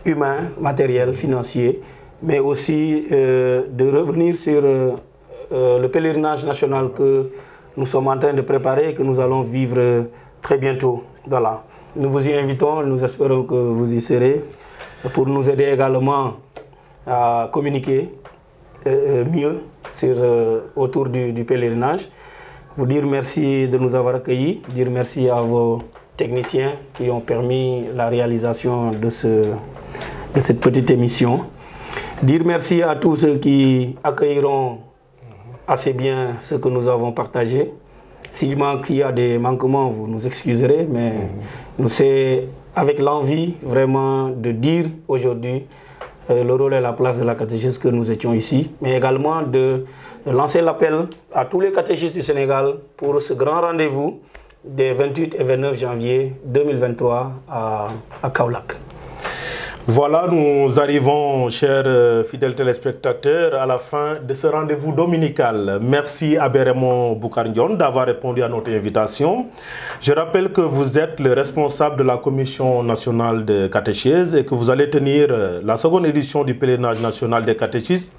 humains, matériels, financiers, mais aussi de revenir sur le pèlerinage national que nous sommes en train de préparer et que nous allons vivre très bientôt. Voilà. Nous vous y invitons, nous espérons que vous y serez pour nous aider également à communiquer mieux autour du pèlerinage. Vous dire merci de nous avoir accueillis, dire merci à vos techniciens qui ont permis la réalisation de cette petite émission. Dire merci à tous ceux qui accueilleront assez bien ce que nous avons partagé. S'il y a des manquements, vous nous excuserez, mais nous c'est avec l'envie vraiment de dire aujourd'hui le rôle et la place de la catéchèse que nous étions ici, mais également de lancer l'appel à tous les catéchistes du Sénégal pour ce grand rendez-vous des 28 et 29 janvier 2023 à Kaolack. Voilà, nous arrivons, chers fidèles téléspectateurs, à la fin de ce rendez-vous dominical. Merci à Raymond Boucar Ndione d'avoir répondu à notre invitation. Je rappelle que vous êtes le responsable de la Commission nationale de catéchèse et que vous allez tenir la seconde édition du pèlerinage national des catéchistes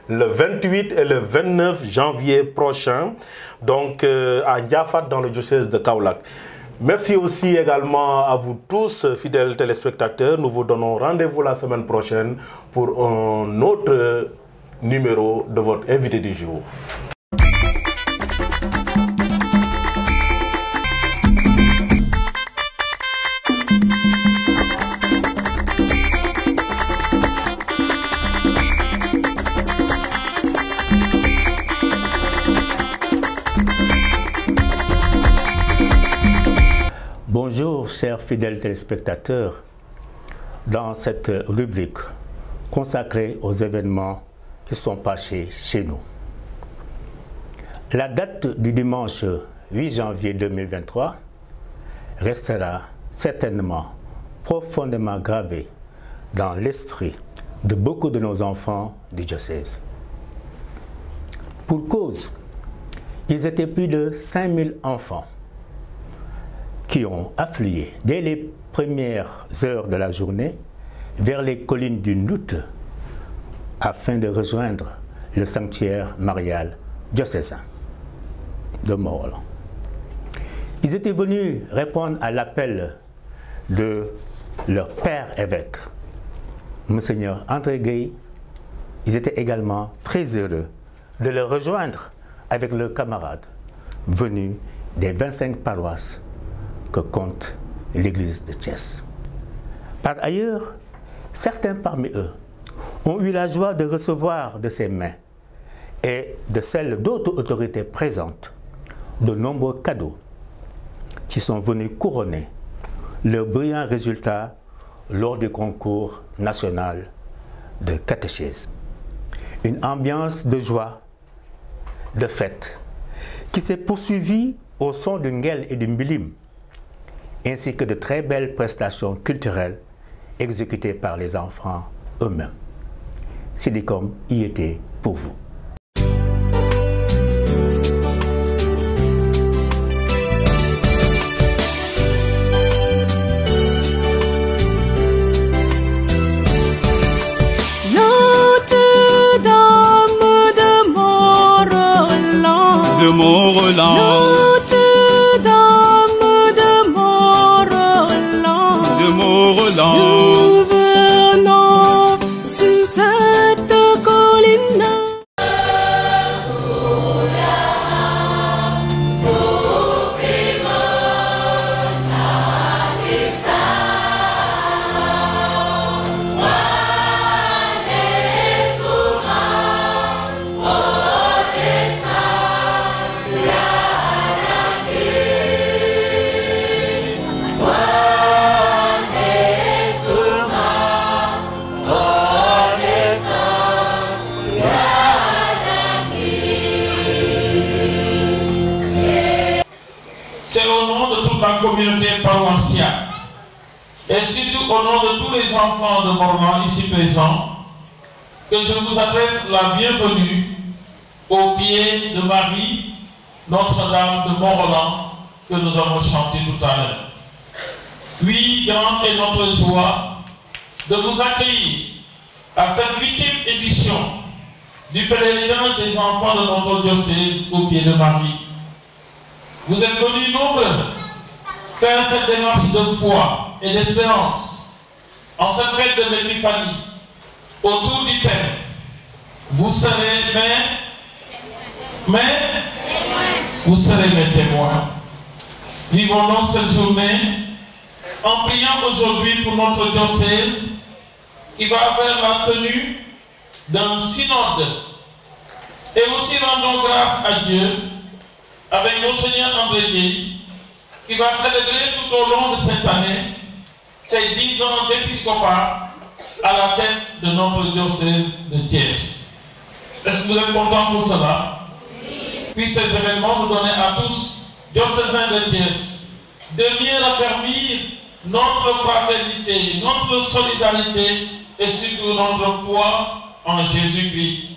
le 28 et le 29 janvier prochain, donc à Ndiafat dans le diocèse de Kaolack. Merci aussi également à vous tous, fidèles téléspectateurs. Nous vous donnons rendez-vous la semaine prochaine pour un autre numéro de votre invité du jour. Bonjour chers fidèles téléspectateurs, dans cette rubrique consacrée aux événements qui sont passés chez nous. La date du dimanche 8 janvier 2023 restera certainement profondément gravée dans l'esprit de beaucoup de nos enfants du diocèse. Pour cause, ils étaient plus de 5000 enfants qui ont afflué dès les premières heures de la journée vers les collines du Nout afin de rejoindre le sanctuaire marial diocésain de Mont-Rolland. Ils étaient venus répondre à l'appel de leur père évêque, Monseigneur André Gueye. Ils étaient également très heureux de le rejoindre avec leurs camarades venus des 25 paroisses que compte l'église de Thiès. Par ailleurs, certains parmi eux ont eu la joie de recevoir de ses mains et de celles d'autres autorités présentes de nombreux cadeaux qui sont venus couronner leurs brillants résultats lors du concours national de catéchèse. Une ambiance de joie, de fête, qui s'est poursuivie au son du ngel et du mbilim, ainsi que de très belles prestations culturelles exécutées par les enfants eux-mêmes. Sidicom y était pour vous. De Mont-Rolland, Notre-Dame de Mont-Rolland, de Mont-Rolland, nous venons sur cette colline. de toute la communauté paroissiale, et surtout au nom de tous les enfants de Morlan ici présents, que je vous adresse la bienvenue au pied de Marie, Notre-Dame de Mont-Roland, que nous avons chanté tout à l'heure. Oui, grande est notre joie de vous accueillir à cette 8e édition du pèlerinage des enfants de notre diocèse au pied de Marie. Vous êtes venus nombreux faire cette démarche de foi et d'espérance en cette fête de l'Épiphanie autour du thème. Vous serez vous serez mes témoins. Vivons donc cette journée en priant aujourd'hui pour notre diocèse qui va faire la tenue d'un synode. Et aussi rendons grâce à Dieu avec Monseigneur André Gueye, qui va célébrer tout au long de cette année ses 10 ans d'épiscopat à la tête de notre diocèse de Thiès. Est-ce que vous êtes contents pour cela? Puis ces événements nous donner à tous, diocésains de Thiès, de mieux affermir notre fraternité, notre solidarité et surtout notre foi en Jésus-Christ.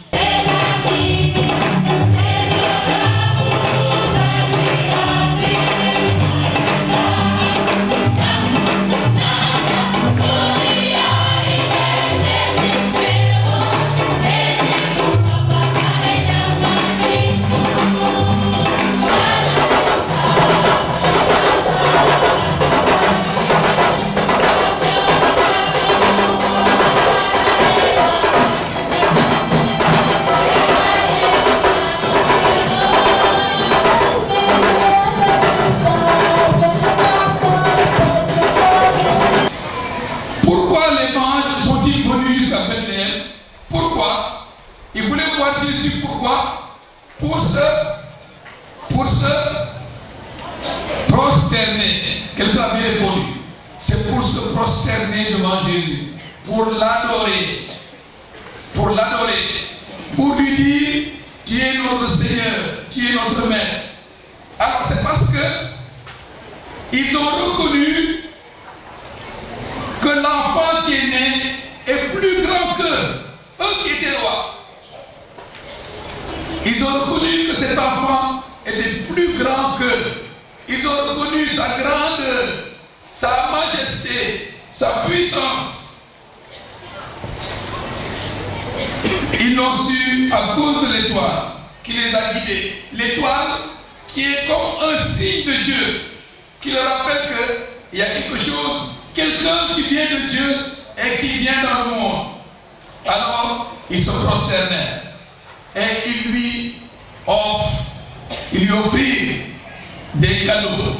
Pour se prosterner, quelqu'un avait répondu, c'est pour se prosterner devant Jésus, pour l'adorer, pour lui dire, tu es notre Seigneur, tu es notre Maître. Alors c'est parce que ils ont reconnu que l'enfant qui est né est plus grand qu'eux qui étaient rois. Ils ont reconnu que cet enfant était plus grand qu'eux. Ils ont reconnu sa grandeur, sa majesté, sa puissance. Ils l'ont su à cause de l'étoile qui les a guidés. L'étoile qui est comme un signe de Dieu, qui leur rappelle qu'il y a quelque chose, quelqu'un qui vient de Dieu et qui vient dans le monde. Alors, ils se prosternèrent. Et il lui offrit des cadeaux,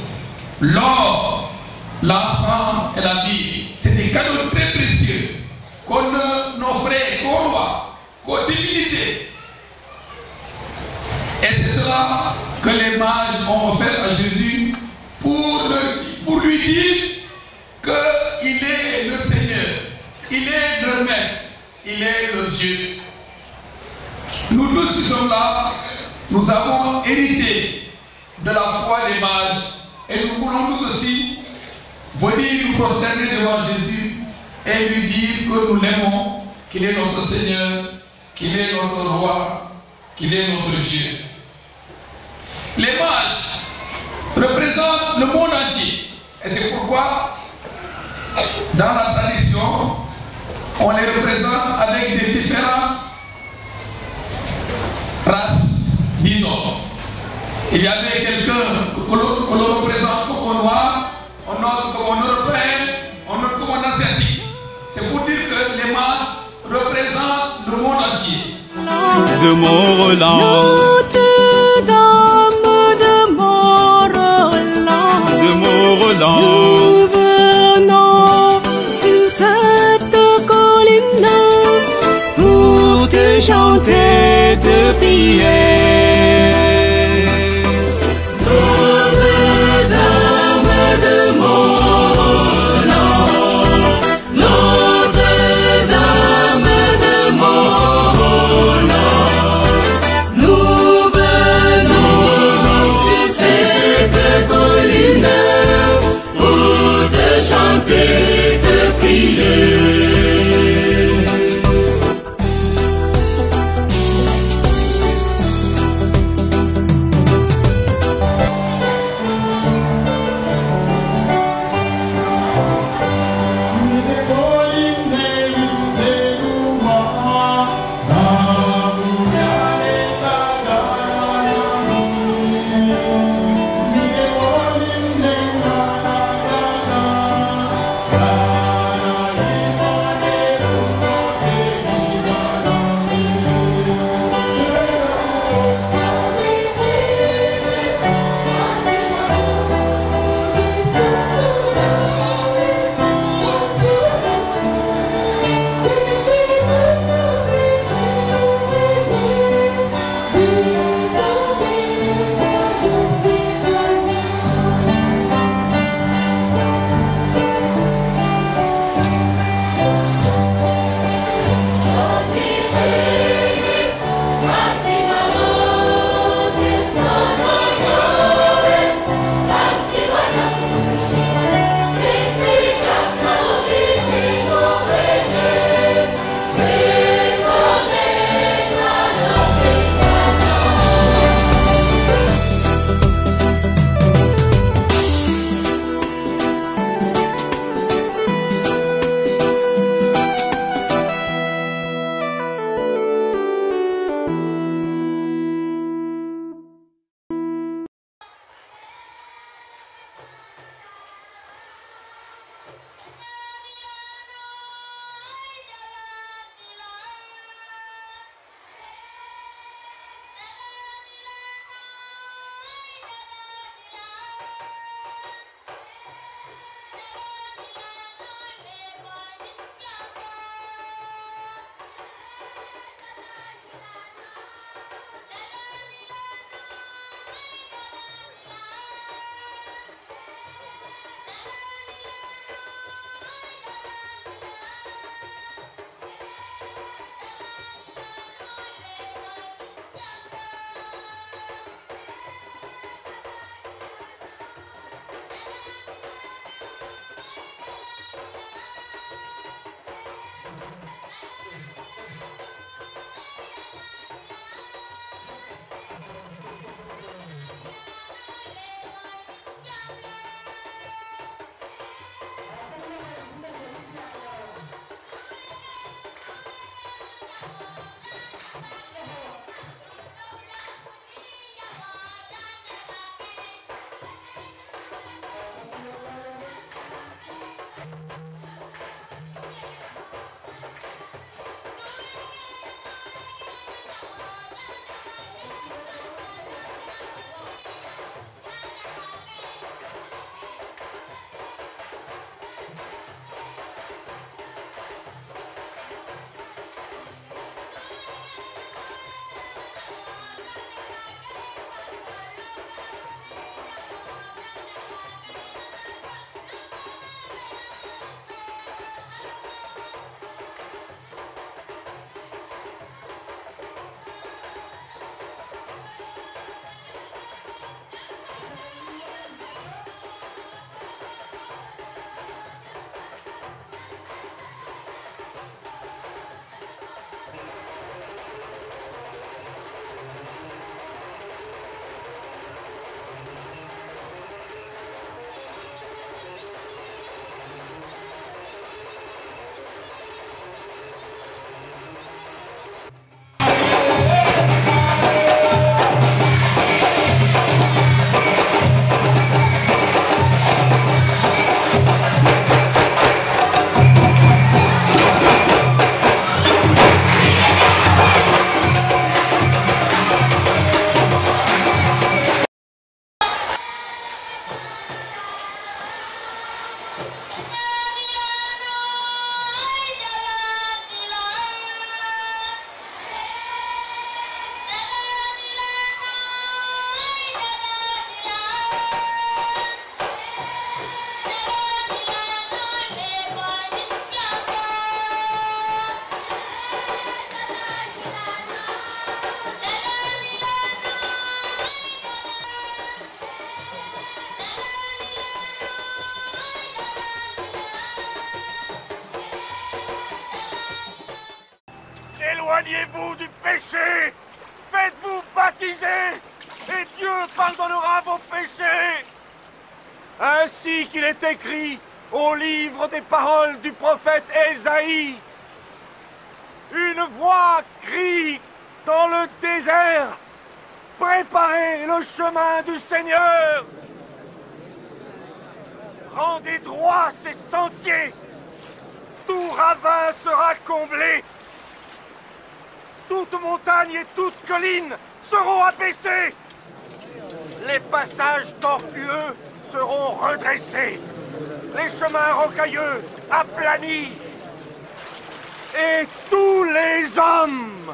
l'or, l'encens et la vie. C'est des cadeaux très précieux qu'on n'offrait qu'au roi, qu'aux divinités. Et c'est cela que les mages ont offert à Jésus pour lui dire qu'il est le Seigneur, il est le Maître, il est le Dieu. Nous tous qui sommes là, nous avons hérité de la foi des mages et nous voulons nous aussi venir nous prosterner devant Jésus et lui dire que nous l'aimons, qu'il est notre Seigneur, qu'il est notre Roi, qu'il est notre Dieu. Les mages représentent le monde entier et c'est pourquoi dans la tradition on les représente avec des différentes races, disons. Il y avait quelqu'un que l'on représente comme un noir, un autre comme un européen, un autre comme un asiatique. C'est pour dire que les mages représentent le monde entier. De Mont-Roland, Notre-Dame de Mont-Roland, de Mont-Roland, nous venons sur cette colline pour te chanter, te prier. Colline Éloignez-vous du péché. Faites-vous baptiser et Dieu pardonnera vos péchés. Ainsi qu'il est écrit au livre des paroles du prophète Ésaïe. Une voix crie dans le désert. Préparez le chemin du Seigneur. Rendez droit ses sentiers. Tout ravin sera comblé. Toute montagne et toute colline seront abaissées. Les passages tortueux seront redressés. Les chemins rocailleux aplanis. Et tous les hommes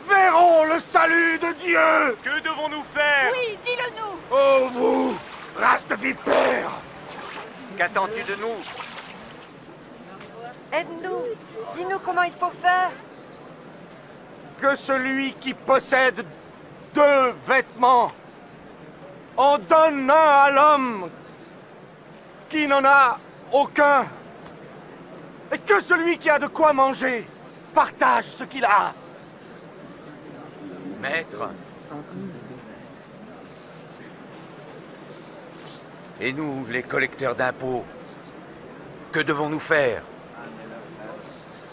verront le salut de Dieu. Que devons-nous faire? Oui, dis-le-nous. Oh vous, race de vipères! Qu'attends-tu de nous? Aide-nous. Dis-nous comment il faut faire. Que celui qui possède 2 vêtements en donne un à l'homme qui n'en a aucun. Et que celui qui a de quoi manger partage ce qu'il a. Maître. Et nous, les collecteurs d'impôts, que devons-nous faire?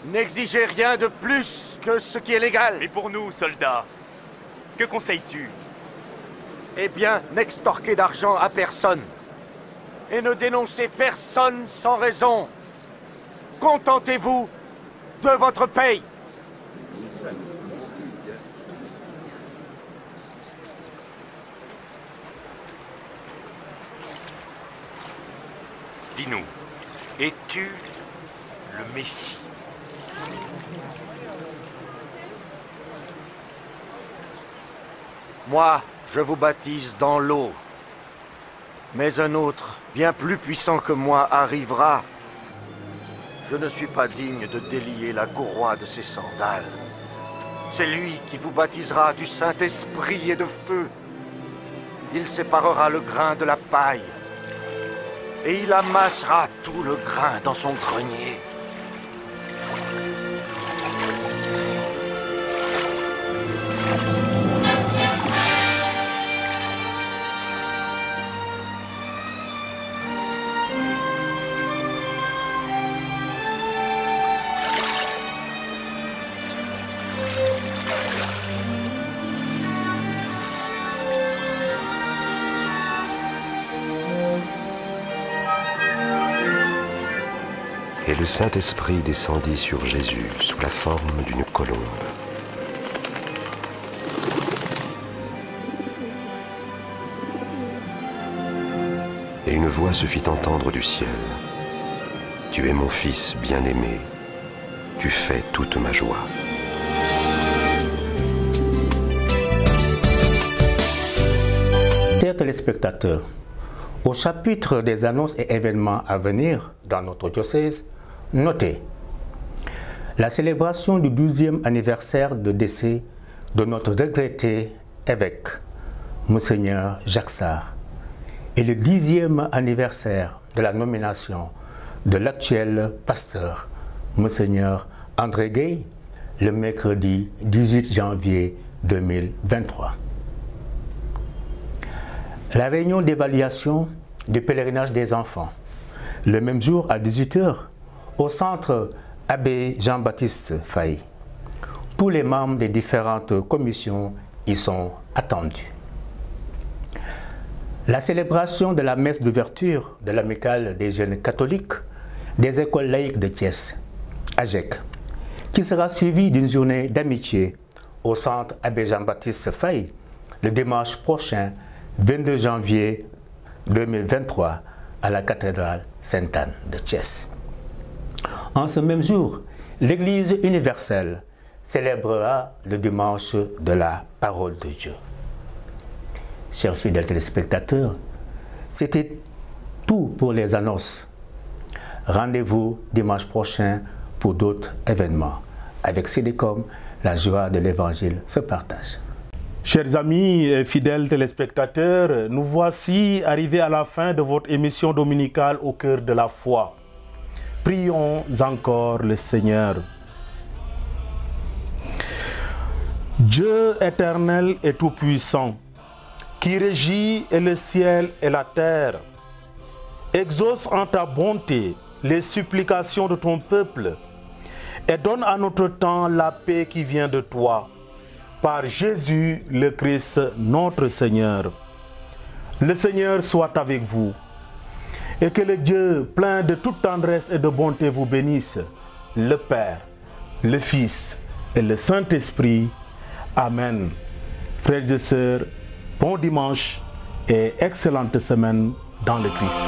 N'exigez rien de plus que ce qui est légal. Et pour nous, soldats, que conseilles-tu? Eh bien, n'extorquez d'argent à personne. Et ne dénoncez personne sans raison. Contentez-vous de votre paye. Dis-nous, es-tu le Messie? Moi, je vous baptise dans l'eau. Mais un autre, bien plus puissant que moi, arrivera. Je ne suis pas digne de délier la courroie de ses sandales. C'est lui qui vous baptisera du Saint-Esprit et de feu. Il séparera le grain de la paille. Et il amassera tout le grain dans son grenier. Et le Saint-Esprit descendit sur Jésus sous la forme d'une colombe. Et une voix se fit entendre du ciel. Tu es mon Fils bien-aimé, tu fais toute ma joie. Chers téléspectateurs, au chapitre des annonces et événements à venir dans notre diocèse, notez la célébration du 12e anniversaire de décès de notre regretté évêque, Monseigneur Jacques Sarr, et le 10e anniversaire de la nomination de l'actuel pasteur, Monseigneur André Gueye, le mercredi 18 janvier 2023. La réunion d'évaluation du pèlerinage des enfants, le même jour à 18 h, au centre Abbé Jean-Baptiste Faye. Tous les membres des différentes commissions y sont attendus. La célébration de la messe d'ouverture de l'Amicale des jeunes catholiques des écoles laïques de Thiès, AGEC, qui sera suivie d'une journée d'amitié au centre Abbé Jean-Baptiste Faye le dimanche prochain, 22 janvier 2023, à la cathédrale Sainte-Anne de Thiès. En ce même jour, l'Église universelle célébrera le dimanche de la parole de Dieu. Chers fidèles téléspectateurs, c'était tout pour les annonces. Rendez-vous dimanche prochain pour d'autres événements. Avec Cédécom, la joie de l'Évangile se partage. Chers amis et fidèles téléspectateurs, nous voici arrivés à la fin de votre émission dominicale au cœur de la foi. Prions encore le Seigneur. Dieu éternel et tout-puissant, qui régit et le ciel et la terre, exauce en ta bonté les supplications de ton peuple et donne à notre temps la paix qui vient de toi, par Jésus le Christ notre Seigneur. Le Seigneur soit avec vous, et que le Dieu plein de toute tendresse et de bonté vous bénisse, le Père, le Fils et le Saint-Esprit. Amen. Frères et sœurs, bon dimanche et excellente semaine dans le Christ.